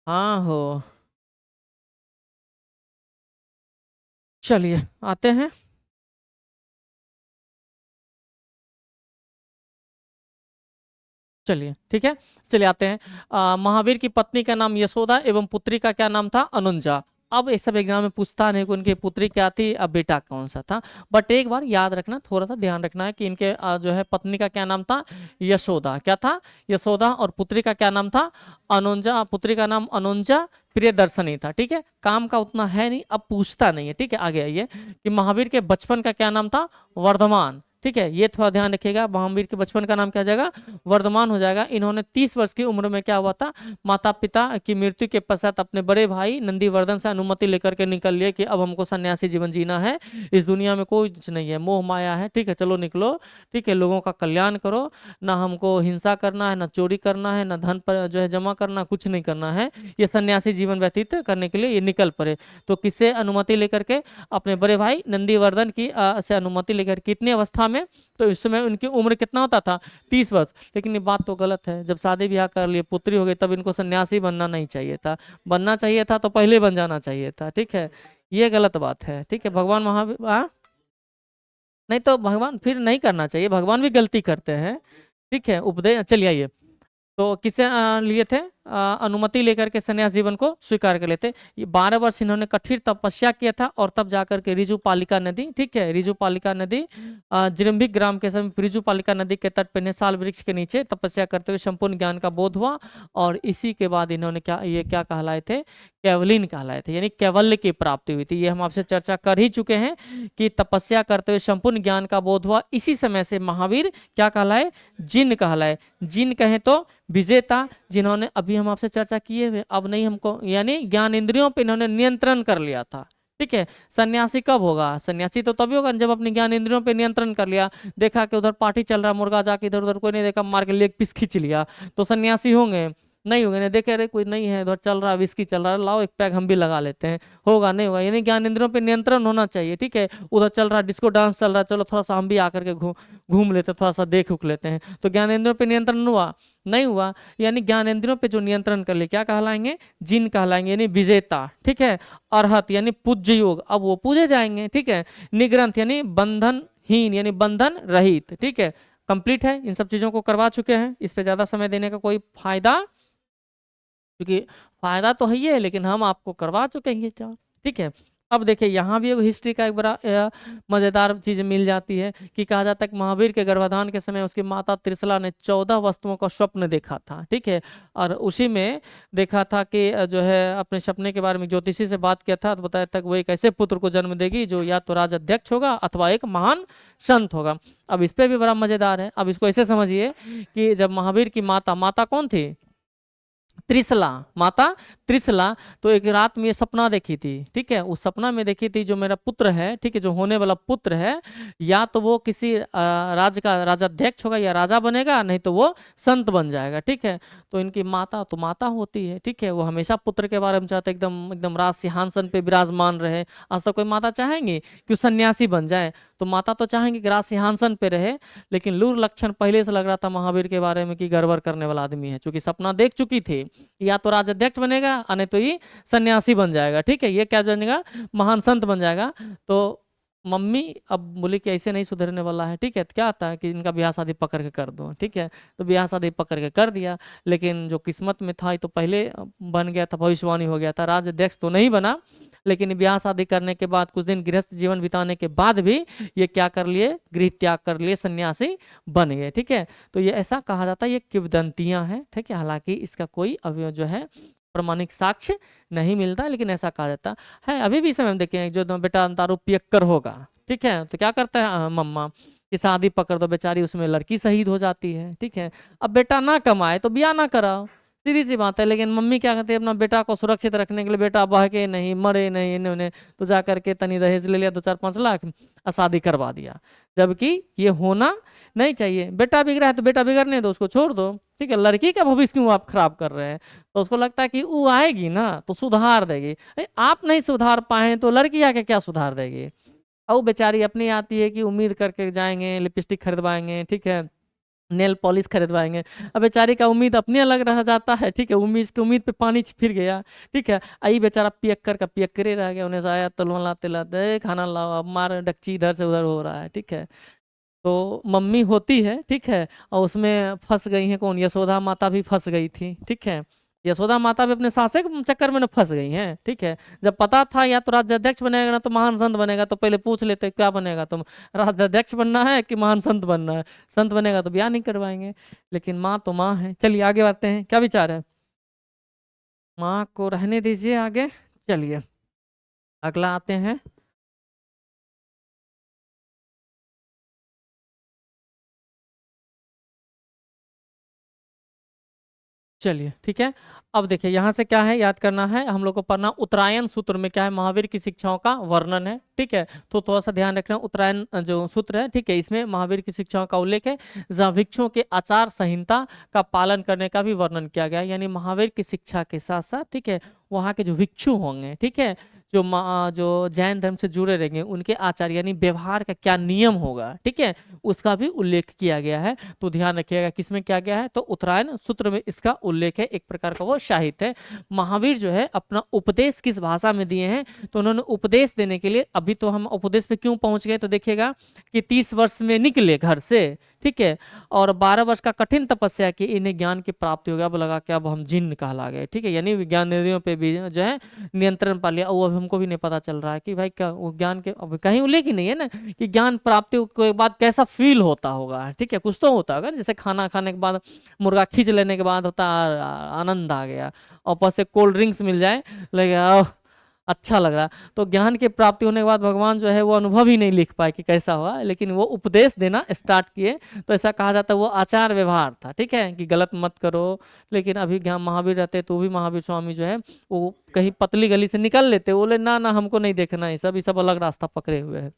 हाँ हो, चलिए आते हैं। चलिए ठीक है, चलिए आते हैं। महावीर की पत्नी का नाम यशोदा एवं पुत्री का क्या नाम था? अनुजा। अब ये सब एग्जाम में पूछता नहीं कि उनकी पुत्री क्या थी, अब बेटा कौन सा था। बट एक बार याद रखना, थोड़ा सा ध्यान रखना है कि इनके जो है पत्नी का क्या नाम था? यशोदा। क्या था? यशोदा। और पुत्री का क्या नाम था? अनुजा। पुत्री का नाम अनुजा प्रियदर्शनी था, ठीक है। काम का उतना है नहीं, अब पूछता नहीं है, ठीक है। आगे आइए कि महावीर के बचपन का क्या नाम था? वर्धमान, ठीक है। ये थोड़ा ध्यान रखिएगा, महावीर के बचपन का नाम क्या हो जाएगा? वर्धमान हो जाएगा। इन्होंने 30 वर्ष की उम्र में क्या हुआ था? माता पिता की मृत्यु के पश्चात अपने बड़े भाई नंदीवर्धन से अनुमति लेकर के निकल लिए कि अब हमको सन्यासी जीवन जीना है, इस दुनिया में कोई कुछ नहीं है, मोह माया है, ठीक है, चलो निकलो, ठीक है, लोगों का कल्याण करो, ना हमको हिंसा करना है, ना चोरी करना है, ना धन पर जो है जमा करना, कुछ नहीं करना है, ये सन्यासी जीवन व्यतीत करने के लिए ये निकल पड़े। तो किससे अनुमति लेकर के? अपने बड़े भाई नंदीवर्धन की से अनुमति लेकर। कितनी अवस्था में? तो इस समय उनकी उम्र कितना होता था? 30 वर्ष। लेकिन ये बात तो गलत है, जब शादी ब्याह कर लिए, पुत्री हो गई, तब इनको सन्यासी बनना नहीं चाहिए था। बनना चाहिए था तो पहले बन जाना चाहिए था, ठीक है, ये गलत बात है, ठीक है। भगवान महावीर नहीं तो भगवान फिर नहीं करना चाहिए, भगवान भी गलती करते हैं, ठीक है। उपदेश, चलिए आइए। तो किससे लिए थे? अनुमति लेकर के संन्यास जीवन को स्वीकार कर लेते। ये 12 वर्ष इन्होंने कठिन तपस्या किया था और तब जाकर के रिजुपालिका नदी, ठीक है, रिजुपालिका नदी जिरंभिक ग्राम के समीप रिजुपालिका नदी के तट पर निशाल वृक्ष के नीचे तपस्या करते हुए संपूर्ण ज्ञान का बोध हुआ। और इसी के बाद इन्होंने क्या कहलाए थे, कैवलिन कहलाए थे, यानी कैवल्य की प्राप्ति हुई थी। ये हम आपसे चर्चा कर ही चुके हैं कि तपस्या करते हुए संपूर्ण ज्ञान का बोध हुआ। इसी समय से महावीर क्या कहलाए, जिन कहलाए। जिन कहें तो विजेता, जिन्होंने अभी हम आपसे चर्चा किए हुए, अब नहीं हमको, यानी ज्ञान इंद्रियों पे इन्होंने नियंत्रण कर लिया था, ठीक है। सन्यासी कब होगा, सन्यासी तो तभी होगा जब अपने ज्ञान इंद्रियों पे नियंत्रण कर लिया। देखा कि उधर पार्टी चल रहा, मुर्गा जाके इधर उधर कोई नहीं देखा, मार के लेग पीस खींच लिया, तो सन्यासी होंगे नहीं होंगे। नहीं देखे, अरे कोई नहीं है इधर चल रहा, विस्की चल रहा है, लाओ एक पैक हम भी लगा लेते हैं, होगा नहीं होगा। यानी ज्ञान इंद्रियों पे नियंत्रण होना चाहिए, ठीक है। उधर चल रहा डिस्को डांस चल रहा है, चलो थोड़ा सा हम भी आकर के घूम लेते, थोड़ा सा देख उख लेते हैं, तो ज्ञान इंद्रियों पे नियंत्रण हुआ नहीं हुआ। यानी ज्ञान इंद्रियों पे जो नियंत्रण कर ले क्या कहलाएंगे, जिन कहलाएंगे, यानी विजेता, ठीक है। अरहत यानी पूज्य योग, अब वो पूजे जाएंगे, ठीक है। निग्रंथ यानी बंधनहीन, यानी बंधन रहित, ठीक है। कंप्लीट है, इन सब चीजों को करवा चुके हैं, इस पे ज्यादा समय देने का कोई फायदा, क्योंकि फायदा तो है ही है, लेकिन हम आपको करवा चुके हैं, ठीक है। अब देखिए यहाँ भी एक हिस्ट्री का एक बड़ा मजेदार चीज मिल जाती है कि कहा जाता है कि महावीर के गर्भाधान के समय उसकी माता त्रिशला ने 14 वस्तुओं का स्वप्न देखा था, ठीक है। और उसी में देखा था कि जो है अपने सपने के बारे में ज्योतिषी से बात किया था, तो बताया था कि वो एक ऐसे पुत्र को जन्म देगी जो या तो राजाध्यक्ष होगा अथवा एक महान संत होगा। अब इस पे भी बड़ा मजेदार है। अब इसको ऐसे समझिए कि जब महावीर की माता कौन थी, त्रिशला, माता त्रिशला, तो एक रात में ये सपना देखी थी, ठीक है। उस सपना में देखी थी जो मेरा पुत्र है, ठीक है, जो होने वाला पुत्र है, या तो वो किसी राज्य का राजाध्यक्ष होगा या राजा बनेगा, नहीं तो वो संत बन जाएगा, ठीक है। तो इनकी माता तो माता होती है, ठीक है, वो हमेशा पुत्र के बारे में चाहते एकदम एकदम राज सिंहासन पे विराजमान रहे। आज तक कोई माता चाहेंगी कि सन्यासी बन जाए, तो माता तो चाहेंगे कि राज सिंहासन पे रहे। लेकिन लूर लक्षण पहले से लग रहा था महावीर के बारे में कि गड़बड़ करने वाला आदमी है, क्योंकि सपना देख चुकी थी, या तो राजाध्यक्ष बनेगा नहीं तो ये सन्यासी बन जाएगा, ठीक है, ये क्या बनेगा, महान संत बन जाएगा। तो मम्मी अब बोली कि ऐसे नहीं सुधरने वाला है, ठीक है। तो क्या आता है कि इनका ब्याह शादी पकड़ के कर दो, ठीक है। तो ब्याह शादी पकड़ के कर दिया, लेकिन जो किस्मत में था तो पहले बन गया था, भविष्यवाणी हो गया था, राजाध्यक्ष तो नहीं बना। लेकिन ब्याह शादी करने के बाद कुछ दिन गृहस्थ जीवन बिताने के बाद भी ये क्या कर लिए, गृह त्याग कर लिए, सन्यासी बन गए, ठीक है। तो ये ऐसा कहा जाता है, ये किंवदंतियां हैं, ठीक है। हालांकि इसका कोई अभी जो है प्रमाणिक साक्ष्य नहीं मिलता, लेकिन ऐसा कहा जाता है। अभी भी समय में देखें, जो बेटा दारू पियक्कर होगा, ठीक है, तो क्या करता है मम्मा कि शादी पकड़ दो, बेचारी उसमें लड़की शहीद हो जाती है, ठीक है। अब बेटा ना कमाए तो ब्याह ना कराओ, सीधी सी बात है। लेकिन मम्मी क्या कहती है, अपना बेटा को सुरक्षित रखने के लिए, बेटा बहके नहीं, मरे नहीं, इन्होंने तो जा करके तनी दहेज ले लिया 2-4-5 लाख और शादी करवा दिया, जबकि ये होना नहीं चाहिए। बेटा बिगड़ा है तो बेटा बिगड़ने दो, उसको छोड़ दो, ठीक है। लड़की का भविष्य क्यों आप खराब कर रहे हैं? तो उसको लगता है कि वो आएगी ना तो सुधार देगी, आप नहीं सुधार पाए तो लड़की आके क्या सुधार देगी। और बेचारी अपनी आती है कि उम्मीद करके जाएंगे, लिपस्टिक खरीदवाएंगे, ठीक है, नेल पॉलिश खरीदवाएंगे। अब बेचारी का उम्मीद अपने अलग रह जाता है, ठीक है, उम्मीद पे पानी फिर गया, ठीक है। आई बेचारा पियक्कर का पियक्करे रह गया, उन्हें आया तलवा लाते लाते खाना लाओ, अब मार डक्ची इधर से उधर हो रहा है, ठीक है। तो मम्मी होती है, ठीक है, और उसमें फंस गई है कौन, यशोदा माता भी फंस गई थी, ठीक है। यशोदा माता भी अपने सासे के चक्कर में फंस गई हैं, ठीक है। जब पता था या तो राज्याध्यक्ष बनेगा ना तो महान संत बनेगा, तो पहले पूछ लेते क्या बनेगा तुम, राज्याध्यक्ष बनना है कि महान संत बनना है। संत बनेगा तो ब्याह नहीं करवाएंगे, लेकिन माँ तो माँ है। चलिए आगे बढ़ते हैं, क्या विचार है, माँ को रहने दीजिए आगे। चलिए अगला आते हैं। चलिए ठीक है। अब देखिए यहाँ से क्या है, याद करना है हम लोग को, पढ़ना उत्तरायण सूत्र में क्या है, महावीर की शिक्षाओं का वर्णन है, ठीक है। तो थोड़ा सा ध्यान रखना, उत्तरायण जो सूत्र है, ठीक है, इसमें महावीर की शिक्षाओं का उल्लेख है, जहाँ भिक्षुओं के आचार संहिता का पालन करने का भी वर्णन किया गया है। यानी महावीर की शिक्षा के साथ साथ, ठीक है, वहाँ के जो भिक्षु होंगे, ठीक है, जो जैन धर्म से जुड़े रहेंगे, उनके आचार यानी व्यवहार का क्या नियम होगा, ठीक है, उसका भी उल्लेख किया गया है। तो ध्यान रखिएगा किसमें क्या गया है, तो उत्तरायण सूत्र में इसका उल्लेख है, एक प्रकार का वो साहित्य है। महावीर जो है अपना उपदेश किस भाषा में दिए हैं, तो उन्होंने उपदेश देने के लिए, अभी तो हम उपदेश पे क्यों पहुंच गए, तो देखिएगा कि 30 वर्ष में निकले घर से, ठीक है। और 12 वर्ष का कठिन तपस्या की इन्हें ज्ञान की प्राप्ति हो गया। अब लगा कि अब हम जिन्न कहला गए, ठीक है, यानी विज्ञान इंद्रियों पे भी जो है नियंत्रण पा लिया। वो अब हमको भी नहीं पता चल रहा है कि भाई क्या वो ज्ञान के अब कहीं उल्लेख ही नहीं है ना कि ज्ञान प्राप्ति के बाद कैसा फील होता होगा, ठीक है, कुछ तो होता होगा ना, जैसे खाना खाने के बाद मुर्गा खींच लेने के बाद होता है आनंद आ गया, और ऊपर से कोल्ड ड्रिंक्स मिल जाए, लगे अच्छा लग रहा। तो ज्ञान की प्राप्ति होने के बाद भगवान जो है वो अनुभव ही नहीं लिख पाए कि कैसा हुआ, लेकिन वो उपदेश देना स्टार्ट किए। तो ऐसा कहा जाता है वो आचार व्यवहार था, ठीक है, कि गलत मत करो। लेकिन अभी ज्ञान महावीर रहते तो भी महावीर स्वामी जो है वो कहीं पतली गली से निकल लेते, बोले ना ना हमको नहीं देखना ये सब अलग रास्ता पकड़े हुए है।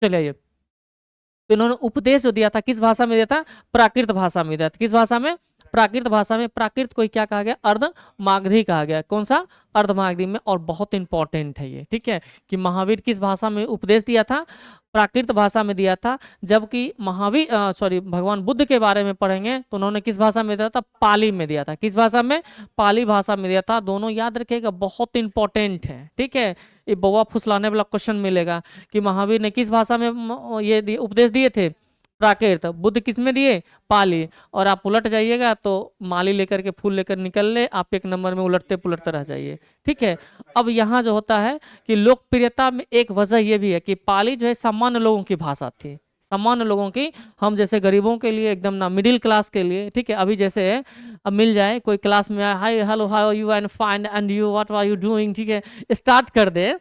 चलिए आइए, तो इन्होंने उपदेश जो दिया था किस भाषा में दिया था? प्राकृत भाषा में दिया था। किस भाषा में? प्राकृत भाषा में। प्राकृत को क्या कहा गया? अर्ध मागधी कहा गया। कौन सा? अर्ध मागधी में। और बहुत इंपॉर्टेंट है ये, ठीक है, कि महावीर किस भाषा में उपदेश दिया था? प्राकृत भाषा में दिया था। जबकि महावीर भगवान बुद्ध के बारे में पढ़ेंगे तो उन्होंने किस भाषा में दिया था? पाली में दिया था। किस भाषा में? पाली भाषा में दिया था। दोनों याद रखिएगा, बहुत इंपॉर्टेंट है, ठीक है। ये बौआ फुसलाने वाला क्वेश्चन मिलेगा कि महावीर ने किस भाषा में ये उपदेश दिए थे? प्राकृत। बुद्ध किस में दिए? पाली। और आप उलट जाइएगा तो माली लेकर के फूल लेकर निकल ले, आप एक नंबर में उलटते पुलटते रह जाइए, ठीक है। अब यहाँ जो होता है कि लोकप्रियता में एक वजह यह भी है कि पाली जो है सामान्य लोगों की भाषा थी, सामान्य लोगों की, हम जैसे गरीबों के लिए एकदम ना, मिडिल क्लास के लिए, ठीक है। अभी जैसे है, अब मिल जाए कोई क्लास में, hi hello how are you and fine and you what are you doing, ठीक है, स्टार्ट कर दे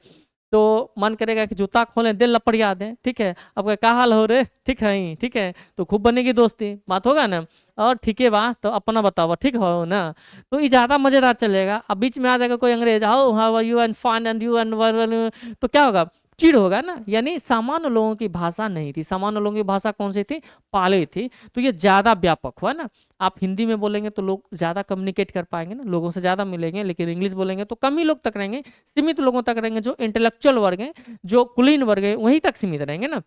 तो मन करेगा कि जूता खोलें, दिल लपड़िया दें, ठीक है। अब क्या हाल हो रे? ठीक है, ठीक है, तो खूब बनेगी दोस्ती, बात होगा ना। और ठीक है बा, तो अपना बताओ, ठीक हो ना, तो ये ज़्यादा मज़ेदार चलेगा। अब बीच में आ जाएगा कोई अंग्रेज, how how are you and fine and you and, तो क्या होगा? चिड़ होगा ना। यानी सामान्य लोगों की भाषा नहीं थी। सामान्य लोगों की भाषा कौन सी थी? पाली थी। तो ये ज़्यादा व्यापक हुआ ना। आप हिंदी में बोलेंगे तो लोग ज़्यादा कम्युनिकेट कर पाएंगे ना, लोगों से ज़्यादा मिलेंगे। लेकिन इंग्लिश बोलेंगे तो कम ही लोग तक रहेंगे, सीमित लोगों तक रहेंगे, जो इंटेलेक्चुअल वर्ग हैं, जो कुलीन वर्ग है, वहीं तक सीमित रहेंगे ना।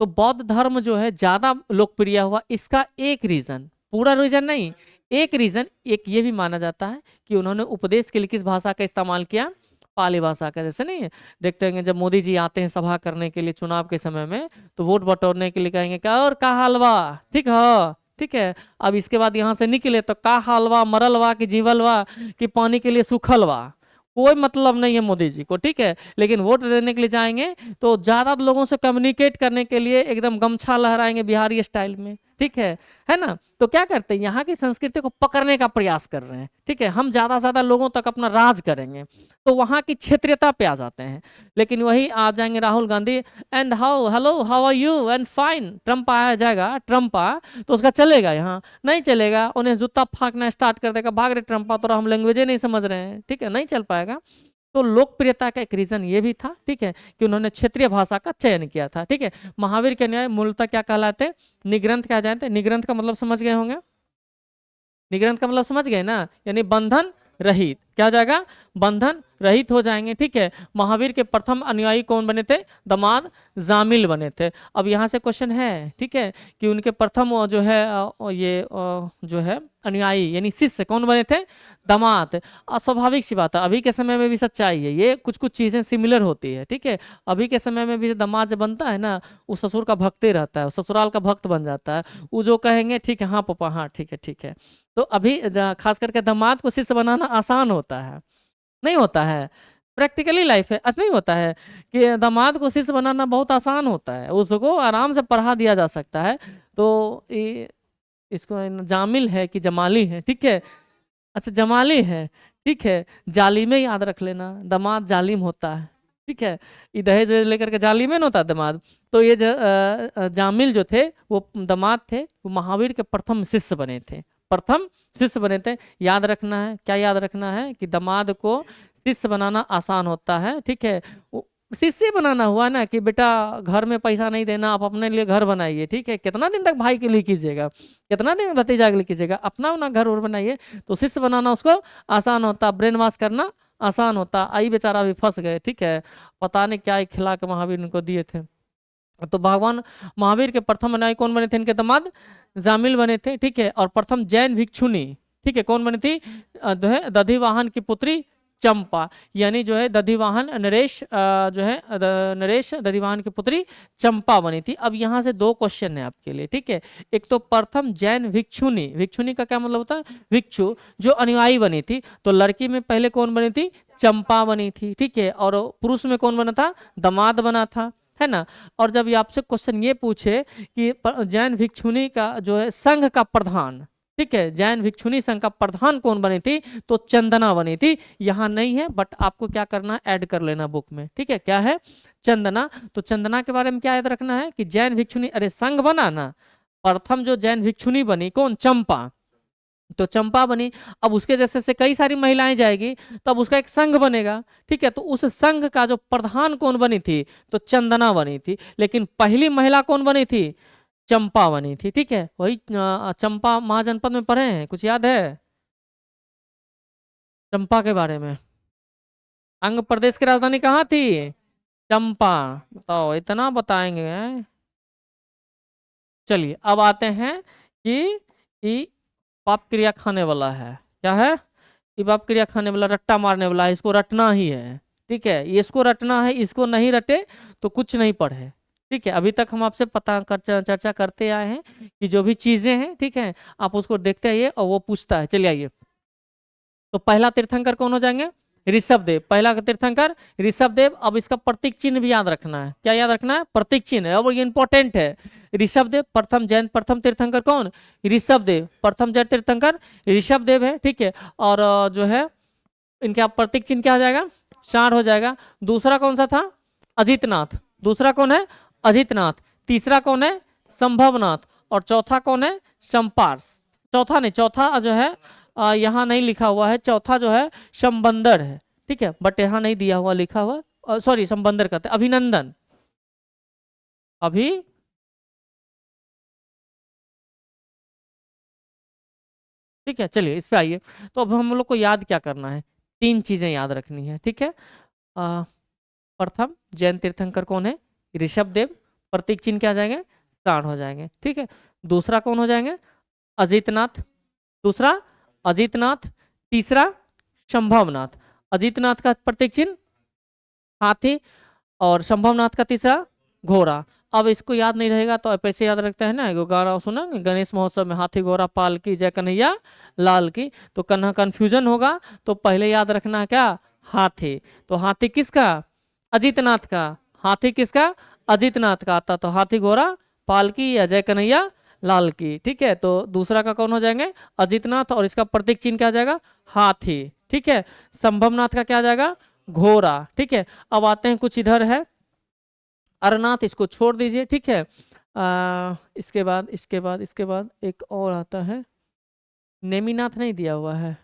तो बौद्ध धर्म जो है ज़्यादा लोकप्रिय हुआ, इसका एक रीज़न, पूरा रीज़न नहीं, एक रीज़न एक ये भी माना जाता है कि उन्होंने उपदेश के लिए किस भाषा का इस्तेमाल किया? पाली भाषा का। जैसे नहीं देखते हैं जब मोदी जी आते हैं सभा करने के लिए चुनाव के समय में, तो वोट बटोरने के लिए कहेंगे क्या और का हलवा, ठीक है, ठीक है। अब इसके बाद यहाँ से निकले तो का हलवा, मरलवा कि जीवलवा कि पानी के लिए सूखलवा, कोई मतलब नहीं है मोदी जी को, ठीक है। लेकिन वोट देने के लिए जाएंगे तो ज्यादा लोगों से कम्युनिकेट करने के लिए एकदम गमछा लहराएंगे बिहारी स्टाइल में, ठीक है ना। तो क्या करते हैं, यहाँ की संस्कृति को पकड़ने का प्रयास कर रहे हैं, ठीक है। हम ज्यादा से ज्यादा लोगों तक अपना राज करेंगे, तो वहाँ की क्षेत्रीयता पे आ जाते हैं। लेकिन वही आ जाएंगे Rahul Gandhi, and how hello how are you and fine, Trump आया जाएगा, ट्रम्प आ, तो उसका चलेगा? यहाँ नहीं चलेगा, उन्हें जूता फाँकना स्टार्ट कर देगा, भाग रहे ट्रम्पा, तो हम लैंग्वेज नहीं समझ रहे हैं, ठीक है, नहीं चल पाएगा। तो लोकप्रियता का एक रीजन ये भी था, ठीक है, कि उन्होंने क्षेत्रीय भाषा का चयन किया था, ठीक है। महावीर के न्याय मूलतः क्या कहलाते? निग्रंथ क्या जानते हैं? निग्रंथ का मतलब समझ गए होंगे, निग्रंथ का मतलब समझ गए ना, यानी बंधन रहित। क्या हो जाएगा? बंधन रहित हो जाएंगे, ठीक है। महावीर के प्रथम अनुयायी कौन बने थे? दामाद जामिल बने थे। अब यहाँ से क्वेश्चन है, ठीक है, कि उनके प्रथम जो है जो है अनुयायी यानी शिष्य कौन बने थे? दामाद। स्वाभाविक सी बात है, अभी के समय में भी सच्चाई है, ये कुछ कुछ चीजें सिमिलर होती है, ठीक है। अभी के समय में भी दामाद जब बनता है ना, वो ससुर का भक्त ही रहता है, ससुराल का भक्त बन जाता है। वो जो कहेंगे ठीक है, हाँ पापा, हाँ ठीक है, ठीक है। तो अभी खास करके दामाद को शिष्य बनाना आसान होता है, नहीं होता है। प्रैक्टिकली लाइफ है, नहीं होता है कि दामाद को शिष्य बनाना बहुत आसान होता है, उसको आराम से पढ़ा दिया जा सकता है। तो इसको जामिल है कि जमाली है, ठीक है, अच्छा जमाली है, ठीक है। जालिम याद रख लेना, दामाद जालिम होता है, ठीक है। ये दहेज लेकर के जालिम न होता दामाद। तो ये जामिल जो थे वो दामाद थे, वो महावीर के प्रथम शिष्य बने थे, प्रथम शिष्य बने थे। याद रखना है, क्या याद रखना है? कि दामाद को शिष्य बनाना आसान होता है, ठीक है। शिष्य बनाना हुआ ना कि बेटा घर में पैसा नहीं देना, आप अपने लिए घर बनाइए, ठीक है। कितना दिन तक भाई के लिए कीजिएगा, कितना दिन भतीजा के लिए कीजिएगा, अपना अपना घर और बनाइए। तो शिष्य बनाना उसको आसान होता, ब्रेन वॉश करना आसान होता। आई बेचारा भी फंस गए, ठीक है, पता नहीं क्या खिला के महावीर इनको दिए थे। तो भगवान महावीर के प्रथम अनुयायी कौन बने थे? इनके दामाद जामिल बने थे, ठीक है। और प्रथम जैन भिक्षुनी, ठीक है, कौन बनी थी? दधिवाहन की पुत्री चंपा, यानी जो है दधिवाहन नरेश जो है नरेश दधिवाहन की पुत्री चंपा बनी थी। अब यहाँ से दो क्वेश्चन है आपके लिए, ठीक है। एक तो प्रथम जैन भिक्षुनी, भिक्षुनी का क्या मतलब होता है, भिक्षु, जो अनुयायी बनी थी। तो लड़की में पहले कौन बनी थी, चंपा बनी थी, ठीक है। और पुरुष में कौन बना था, दामाद बना था, है ना। और जब ये आपसे क्वेश्चन ये पूछे कि जैन भिक्षुनी का जो है संघ का प्रधान, ठीक है, जैन भिक्षुनी संघ का प्रधान कौन बनी थी, तो चंदना बनी थी। यहाँ नहीं है बट आपको क्या करना, ऐड कर लेना बुक में, ठीक है। क्या है, चंदना। तो चंदना के बारे में क्या याद रखना है कि जैन भिक्षुनी, अरे संघ बना ना, प्रथम जो जैन भिक्षुनी बनी कौन, चंपा, तो चंपा बनी। अब उसके जैसे से कई सारी महिलाएं जाएगी, तब उसका एक संघ बनेगा, ठीक है। तो उस संघ का जो प्रधान कौन बनी थी, तो चंदना बनी थी। लेकिन पहली महिला कौन बनी थी, चंपा बनी थी, ठीक है। वही चंपा महाजनपद में पढ़े हैं, कुछ याद है चंपा के बारे में, अंग प्रदेश की राजधानी कहाँ थी, चंपा। बताओ, इतना बताएंगे हैं? चलिए अब आते हैं कि पाप क्रिया खाने वाला है, क्या है, ये पाप क्रिया खाने वाला, रट्टा मारने वाला है, इसको रटना ही है, ठीक है। ये इसको रटना है, इसको नहीं रटे तो कुछ नहीं पढ़े, ठीक है। अभी तक हम आपसे चर्चा करते आए हैं कि जो भी चीजें हैं, ठीक है, आप उसको देखते आइए और वो पूछता है। चलिए आइए, तो पहला तीर्थंकर कौन हो जाएंगे, ऋषभदेव, पहला तीर्थंकर ऋषभदेव। अब इसका प्रतीक चिन्ह भी याद रखना है, क्या याद रखना है, प्रतीक चिन्ह है, और ये इंपॉर्टेंट है। ऋषभदेव प्रथम जैन प्रथम तीर्थंकर कौन, ऋषभदेव, प्रथम जैन तीर्थंकर ऋषभदेव है, ठीक है। और जो है इनका प्रतीक चिन्ह क्या हो जाएगा, सांड हो जाएगा। दूसरा कौन सा था, अजितनाथ, दूसरा कौन है, अजितनाथ। तीसरा कौन है, संभवनाथ। और चौथा कौन है, संपार्स, चौथा नहीं, चौथा जो है यहाँ नहीं लिखा हुआ है, चौथा जो है संबंदर है, ठीक है, बट यहाँ नहीं दिया हुआ, लिखा हुआ, सॉरी संबंदर कहते हैं, अभिनंदन, अभी ठीक है। चलिए इस पे आइए, तो अब हम लोग को याद क्या करना है, तीन चीजें याद रखनी है, ठीक है। प्रथम जैन तीर्थंकर कौन है, ऋषभदेव, प्रतीक चिन्ह क्या आ जाएंगे, सांड हो जाएंगे, ठीक है। दूसरा कौन हो जाएंगे, अजितनाथ, दूसरा अजितनाथ। तीसरा संभवनाथ, अजितनाथ का प्रतीक चिन्ह हाथी, और संभवनाथ का तीसरा घोड़ा। अब इसको याद नहीं रहेगा तो आप ऐसे याद रखते हैं ना, एगो गाना सुना, गणेश महोत्सव में हाथी घोड़ा पाल की जय कन्हैया लाल की, तो कन्हा कंफ्यूजन होगा, तो पहले याद रखना है क्या, हाथी। तो हाथी किसका, अजितनाथ का, हाथी किसका, अजितनाथ का आता, तो हाथी घोड़ा पाल की या जय कन्हैया लाल की, ठीक है। तो दूसरा का कौन हो जाएंगे, अजितनाथ, और इसका प्रतीक चिन्ह क्या आ जाएगा, हाथी, ठीक है। संभवनाथ का क्या आ जाएगा, घोड़ा, ठीक है। अब आते हैं कुछ इधर है, अरनाथ, इसको छोड़ दीजिए, ठीक है। इसके बाद एक और आता है, नेमीनाथ नहीं दिया हुआ है,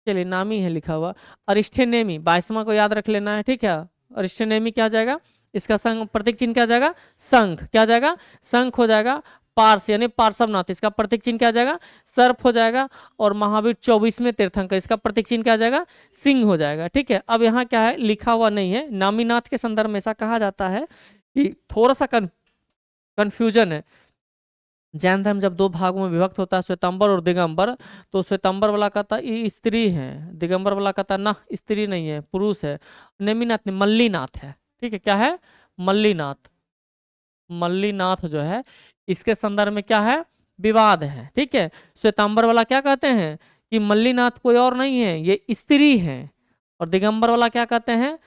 चलिए नामी है लिखा हुआ, अरिष्ठेनेमी, 22वां को याद रख लेना है, ठीक है। अरिष्ठेनेमी क्या जाएगा, इसका संघ प्रतीक चिन्ह क्या जाएगा, शंख, क्या जाएगा, शंख हो जाएगा। पार्स यानी पार्श्वनाथ, इसका प्रतीक चिन्ह क्या जाएगा, सर्प हो जाएगा। और महावीर 24वें तीर्थंकर, इसका प्रतीक चिन्ह क्या जाएगा, सिंह हो जाएगा, ठीक है। अब यहाँ क्या है, लिखा हुआ नहीं है, नामीनाथ के संदर्भ में ऐसा कहा जाता है कि थोड़ा सा कंफ्यूजन है। जैन धर्म जब दो भागों में विभक्त होता है, श्वेतांबर और दिगंबर, तो श्वेतांबर वाला कहता ये स्त्री है, दिगंबर वाला कहता ना स्त्री नहीं है, पुरुष है। नेमिनाथ नहीं, मल्लीनाथ है, ठीक है। क्या है, मल्लीनाथ, मल्लीनाथ जो है इसके संदर्भ में क्या है, विवाद है, ठीक है। श्वेतांबर वाला क्या कहते हैं कि मल्लीनाथ कोई और नहीं है, ये स्त्री है। और दिगंबर वाला क्या कहते हैं,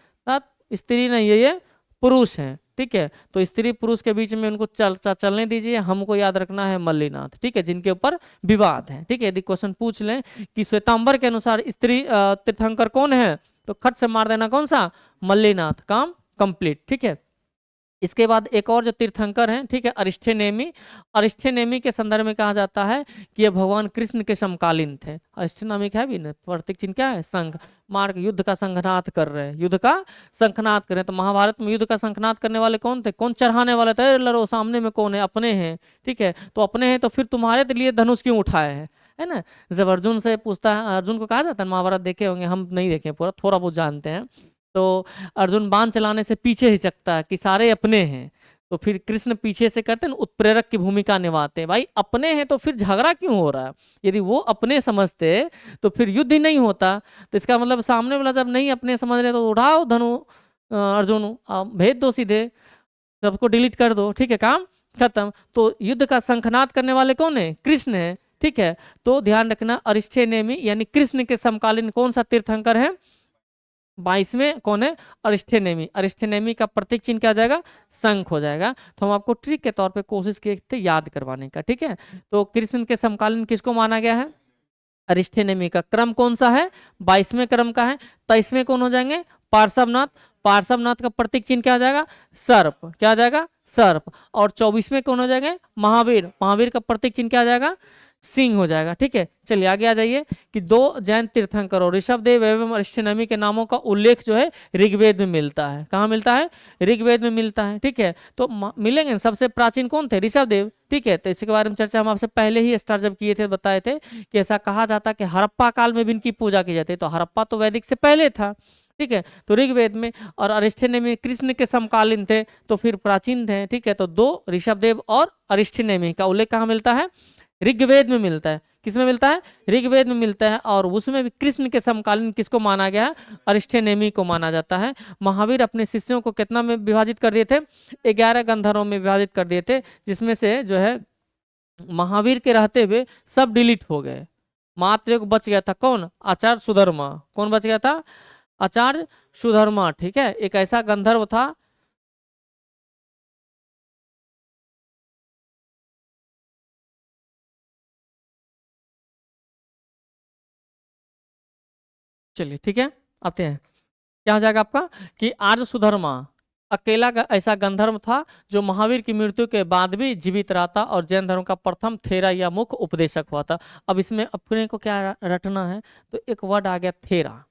स्त्री नहीं है, ये पुरुष है, ठीक है। तो स्त्री पुरुष के बीच में उनको चलने दीजिए, हमको याद रखना है मल्लीनाथ, ठीक है, जिनके ऊपर विवाद है, ठीक है। यदि क्वेश्चन पूछ लें कि श्वेतांबर के अनुसार स्त्री तीर्थंकर कौन है, तो खट से मार देना कौन सा, मल्लीनाथ, काम कंप्लीट, ठीक है। इसके बाद एक और जो तीर्थंकर हैं, ठीक है, अरिष्ठेनेमी, अरिष्ठेनेमी के संदर्भ में कहा जाता है कि ये भगवान कृष्ण के समकालीन थे। अरिष्ठेनेमी क्या है भी ना, प्रतीक चिन्ह क्या है, शंख, मार्ग, युद्ध का शंखनाद कर रहे हैं, युद्ध का शंखनाद कर रहे हैं। तो महाभारत में युद्ध का शंखनाद करने वाले कौन थे, कौन चढ़ाने वाले थे, लड़ो सामने में कौन है, अपने हैं, ठीक है। तो अपने हैं तो फिर तुम्हारे लिए धनुष क्यों उठाए हैं, है ना। जब अर्जुन से पूछता है, अर्जुन को कहा जाता है, महाभारत देखे होंगे, हम नहीं देखे पूरा, थोड़ा बहुत जानते हैं। तो अर्जुन बाण चलाने से पीछे हिचकता है कि सारे अपने हैं, तो फिर कृष्ण पीछे से करते हैं ना, उत्प्रेरक की भूमिका निभाते हैं। भाई अपने हैं तो फिर झगड़ा क्यों हो रहा है? यदि वो अपने समझते तो फिर युद्ध ही नहीं होता। तो इसका मतलब सामने वाला जब नहीं अपने समझ रहे तो उठाओ धनु, अर्जुन आप भेज दो सीधे, सबको डिलीट कर दो, ठीक है, काम खत्म। तो युद्ध का शंखनाद करने वाले कौन है? कृष्ण है, ठीक है। तो ध्यान रखना अरिष्ठे नेमी यानी कृष्ण के समकालीन कौन सा तीर्थंकर है? 22वें कौन है? अरिष्ठे नेमी। अरिष्ठे नेमी का प्रतीक चिन्ह क्या आ जाएगा? शंख हो जाएगा। तो हम आपको ट्रिक के तौर पे कोशिश किए थे याद करवाने का, ठीक है। तो कृष्ण के समकालीन किसको माना गया है? अरिष्ठे नेमी का क्रम कौन सा है? 22वें क्रम का है। 23वें कौन हो जाएंगे? पार्श्वनाथ। पार्श्वनाथ का प्रतीक चिन्ह क्या हो जाएगा? सर्प। क्या आ जाएगा? सर्प। और 24वें कौन हो जाएंगे? महावीर। महावीर का प्रतीक चिन्ह क्या आ जाएगा? सिंह हो जाएगा, ठीक है। चलिए आगे आ जाइए कि दो जैन तीर्थंकरों ऋषभदेव एवं अरिष्ठे नेमी के नामों का उल्लेख जो है ऋग्वेद में मिलता है। कहाँ मिलता है? ऋग्वेद में मिलता है, ठीक है। तो मिलेंगे। सबसे प्राचीन कौन थे? ऋषभदेव, ठीक है। तो इसके बारे में चर्चा हम आपसे पहले ही स्टार्ट जब किए थे बताए थे कि ऐसा कहा जाता कि हड़प्पा काल में भी इनकी पूजा की जाती है। तो हड़प्पा तो वैदिक से पहले था, ठीक है। तो ऋग्वेद में। और अरिष्ठे नेमी कृष्ण के समकालीन थे तो फिर प्राचीन थे, ठीक है। तो दो ऋषभदेव और अरिष्ठे नेमी का उल्लेख कहाँ मिलता है? ऋग्वेद में मिलता है। किसमें मिलता है? ऋग्वेद में मिलता है। और उसमें भी कृष्ण के समकालीन किसको माना गया है? अरिष्ठे नेमी को माना जाता है। महावीर अपने शिष्यों को कितना में विभाजित कर दिए थे? 11 गंधर्वों में विभाजित कर दिए थे, जिसमें से जो है महावीर के रहते हुए सब डिलीट हो गए। मात्र एक बच गया था, कौन? आचार्य सुधर्मा। कौन बच गया था? आचार्य सुधर्मा, ठीक है। एक ऐसा गंधर्व था। चलिए ठीक है, आते हैं। क्या हो जाएगा आपका कि आर्य सुधर्मा अकेला ऐसा गंधर्व था जो महावीर की मृत्यु के बाद भी जीवित रहा था और जैन धर्म का प्रथम थेरा या मुख्य उपदेशक हुआ था। अब इसमें अपने को क्या रटना है? तो एक वर्ड आ गया थेरा।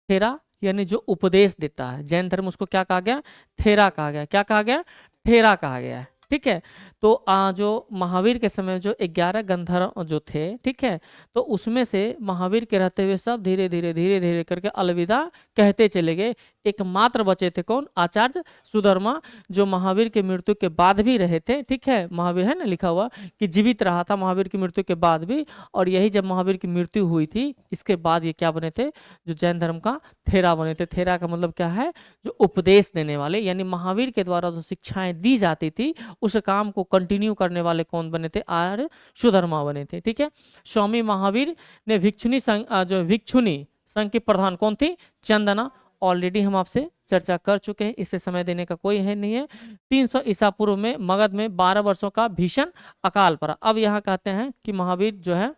थेरा यानी जो उपदेश देता है, जैन धर्म उसको क्या कहा गया? थेरा कहा गया। क्या कहा गया? थेरा कहा गया है, ठीक है। तो जो महावीर के समय जो 11 गंधर्व जो थे, ठीक है, तो उसमें से महावीर के रहते हुए सब धीरे धीरे धीरे धीरे करके अलविदा कहते चले गए। एकमात्र बचे थे कौन? आचार्य सुधर्मा, जो महावीर की मृत्यु के बाद भी रहे थे, ठीक है। महावीर है ना लिखा हुआ कि जीवित रहा था महावीर की मृत्यु के बाद भी। और यही जब महावीर की मृत्यु हुई थी इसके बाद ये क्या बने थे? जो जैन धर्म का थेरा बने थे। थेरा का मतलब क्या है? जो उपदेश देने वाले, यानी महावीर के द्वारा जो शिक्षाएं दी जाती थी उस काम को कंटिन्यू करने वाले कौन बने थे? आर्य सुधर्मा बने थे, ठीक है। स्वामी महावीर ने भिक्षुनी संघ जो भिक्षुनी संघ की प्रधान कौन थी? चंदना। ऑलरेडी हम आपसे चर्चा कर चुके हैं, इस पे समय देने का कोई है नहीं है। 300 ईसा पूर्व में मगध में 12 वर्षों का भीषण अकाल पड़ा। अब यहाँ कहते हैं कि महावीर जो है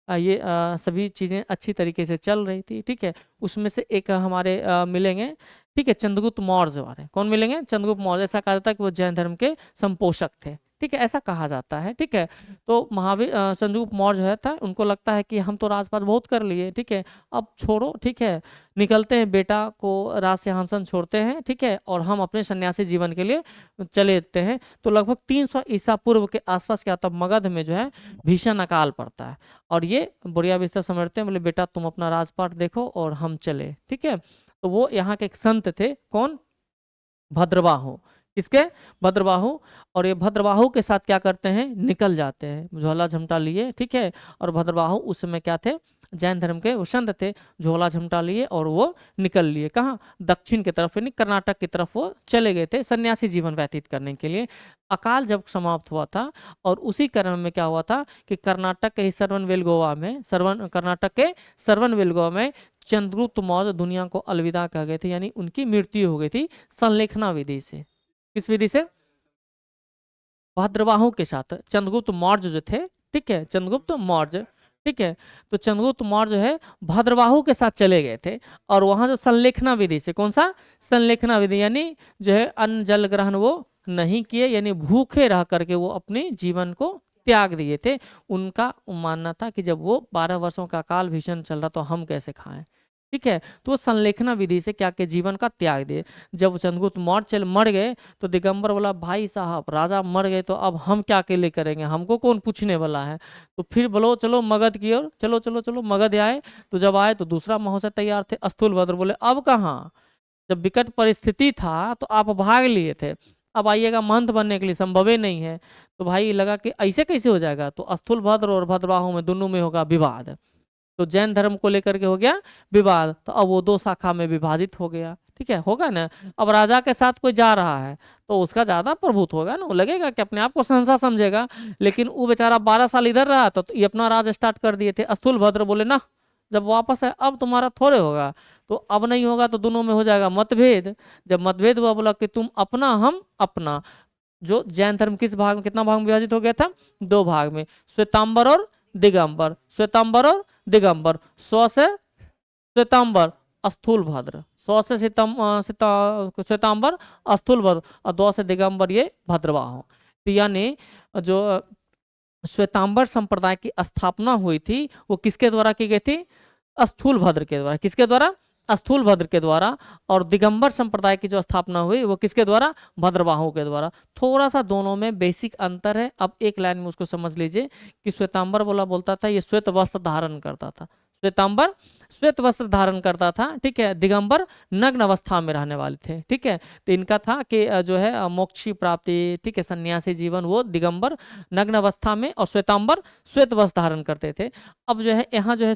ये सभी चीजें अच्छी तरीके से चल रही थी, ठीक है। उसमें से एक हमारे मिलेंगे, ठीक है, चंद्रगुप्त मौर्य वाले। कौन मिलेंगे? चंद्रगुप्त मौर्य। ऐसा कहा जाता है कि वो जैन धर्म के संपोषक थे, ठीक है, ऐसा कहा जाता है, ठीक है। तो महावीर चंद्रगुप्त मौर्य जो है था, उनको लगता है कि हम तो राजपाट बहुत कर लिए, ठीक है, अब छोड़ो, ठीक है, निकलते हैं, बेटा को राज सिंहासन छोड़ते हैं, ठीक है, और हम अपने सन्यासी जीवन के लिए चले जाते हैं। तो लगभग 300 ईसा पूर्व के आसपास क्या होता है? मगध में जो है भीषण अकाल पड़ता है और ये बुढ़िया बिस्तर समझते हैं, बोले बेटा तुम अपना राजपाट देखो और हम चले, ठीक है। तो वो यहाँ के एक संत थे, कौन? भद्रबाहु। किसके? भद्रबाहु। और ये भद्रबाहु के साथ क्या करते हैं? निकल जाते हैं झोला झमटा लिए, ठीक है। और भद्रबाहु उस समय क्या थे? जैन धर्म के वो संत थे। झोला झमटा लिए और वो निकल लिए कहाँ? दक्षिण की तरफ, यानी कर्नाटक की तरफ वो चले गए थे सन्यासी जीवन व्यतीत करने के लिए। अकाल जब समाप्त हुआ था और उसी क्रम में क्या हुआ था कि कर्नाटक के ही सरवनबेलगोवा में कर्नाटक के सरवनबेलगोवा में चंद्रगुप्त मौर्य दुनिया को अलविदा कह गए थे, यानी उनकी मृत्यु हो गई थी संलेखना विधि से। किस विधि से? भद्रबाहु के साथ चंद्रगुप्त मौर्य जो थे, ठीक है, चंद्रगुप्त मौर्य, ठीक है। तो चंद्रगुप्त मौर्य जो है भद्रबाहु के साथ चले गए थे और वहां जो संलेखना विधि से, कौन सा? संलेखना विधि, यानी जो है अन्न जल ग्रहण वो नहीं किए, यानी भूखे रह करके वो अपने जीवन को त्याग दिए थे। उनका मानना था कि जब वो 12 वर्षों का काल भीषण चल रहा तो हम कैसे खाएं, ठीक है। तो वो संलेखना विधि से क्या के जीवन का त्याग दिए। जब चंद्रगुप्त मौर्य मर गए तो दिगंबर बोला भाई साहब राजा मर गए तो अब हम क्या अकेले करेंगे, हमको कौन पूछने वाला है। तो फिर बोलो चलो मगध की ओर, चलो चलो चलो मगध आए। तो जब आए तो दूसरा महोत्सव तैयार थे, स्थूलभद्र बोले अब कहाँ, जब विकट परिस्थिति था तो आप भाग लिए थे, अब आइएगा महंत बनने के लिए संभव ही नहीं है। तो भाई लगा कि ऐसे कैसे हो जाएगा, तो स्थूल भद्र और भद्रबाहु में दोनों में होगा विवाद। तो जैन धर्म को लेकर के हो गया विवाद, तो अब वो दो शाखा में विभाजित हो गया, ठीक है, होगा ना। अब राजा के साथ कोई जा रहा है तो उसका ज्यादा प्रभुत्व होगा ना, वो लगेगा कि अपने आप को शहंशाह समझेगा। लेकिन वो बेचारा 12 साल इधर रहा तो ये अपना राज स्टार्ट कर दिए थे। स्थूल भद्र बोले ना, जब वापस है अब तुम्हारा थोड़े होगा, तो अब नहीं होगा तो दोनों में हो जाएगा मतभेद। जब मतभेद हुआ, बोला कि तुम अपना हम अपना। जो जैन धर्म किस भाग में, कितना भाग में विभाजित हो गया था, दो भाग में, श्वेतांबर और दिगंबर, श्वेतांबर और दिगंबर। स्व से श्वेतांबर, स्थूल भद्र, स्व से श्वेतांबर, स्थूल भद्र, और दो से दिगंबर, ये भद्रवाह। तो यानी जो श्वेतांबर संप्रदाय की स्थापना हुई थी वो किसके द्वारा की गई थी, स्थूल भद्र के द्वारा। किसके द्वारा, स्थूल भद्र के द्वारा। और दिगंबर संप्रदाय की जो स्थापना हुई वो किसके द्वारा, भद्रबाहु के द्वारा। थोड़ा सा दोनों में बेसिक अंतर है। अब एक लाइन में उसको समझ लीजिए कि श्वेतांबर बोलता था ये श्वेत वस्त्र धारण करता था, श्वेतांबर श्वेत वस्त्र धारण करता था, ठीक है। दिगंबर नग्न अवस्था में रहने वाले थे, ठीक है। तो इनका था कि जो है मोक्ष की प्राप्ति, ठीक है, सन्यासी जीवन, वो दिगंबर नग्न अवस्था में, और श्वेतांबर श्वेत वस्त्र धारण करते थे। अब जो है यहाँ जो है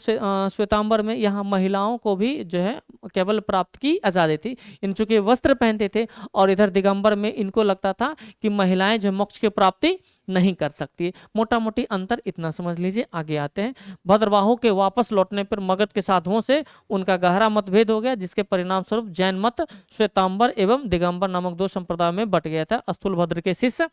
श्वेतांबर में यहाँ महिलाओं को भी जो है केवल प्राप्त की आज़ादी थी, इन चूंकि वस्त्र पहनते थे। और इधर दिगंबर में इनको लगता था कि महिलाएं जो मोक्ष की प्राप्ति नहीं कर सकती। मोटा मोटी अंतर इतना समझ लीजिए। आगे आते हैं। भद्रबाहु के वापस लौटने पर मगध के साधुओं से उनका गहरा मतभेद हो गया, जिसके परिणाम स्वरूप जैन मत श्वेतांबर एवं दिगंबर नामक दो संप्रदायों में बट गया था। स्थूल भद्र के शिष्य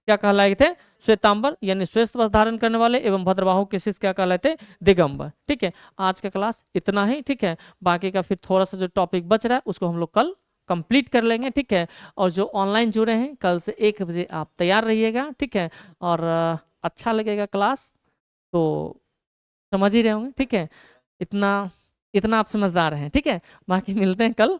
क्या कहलाए थे, श्वेतांबर यानी श्वेत वस्त्र धारण करने वाले, एवं भद्रबाहु के शिष्य क्या कहलाए थे, दिगंबर। ठीक है, आज का क्लास इतना ही, ठीक है। बाकी का फिर थोड़ा सा जो टॉपिक बच रहा है उसको हम लोग कल कंप्लीट कर लेंगे, ठीक है। और जो ऑनलाइन जुड़े हैं कल से 1 बजे आप तैयार रहिएगा, ठीक है। और अच्छा लगेगा क्लास तो समझ ही रहे होंगे, ठीक है। इतना इतना आप समझदार हैं, ठीक है। बाकी मिलते हैं कल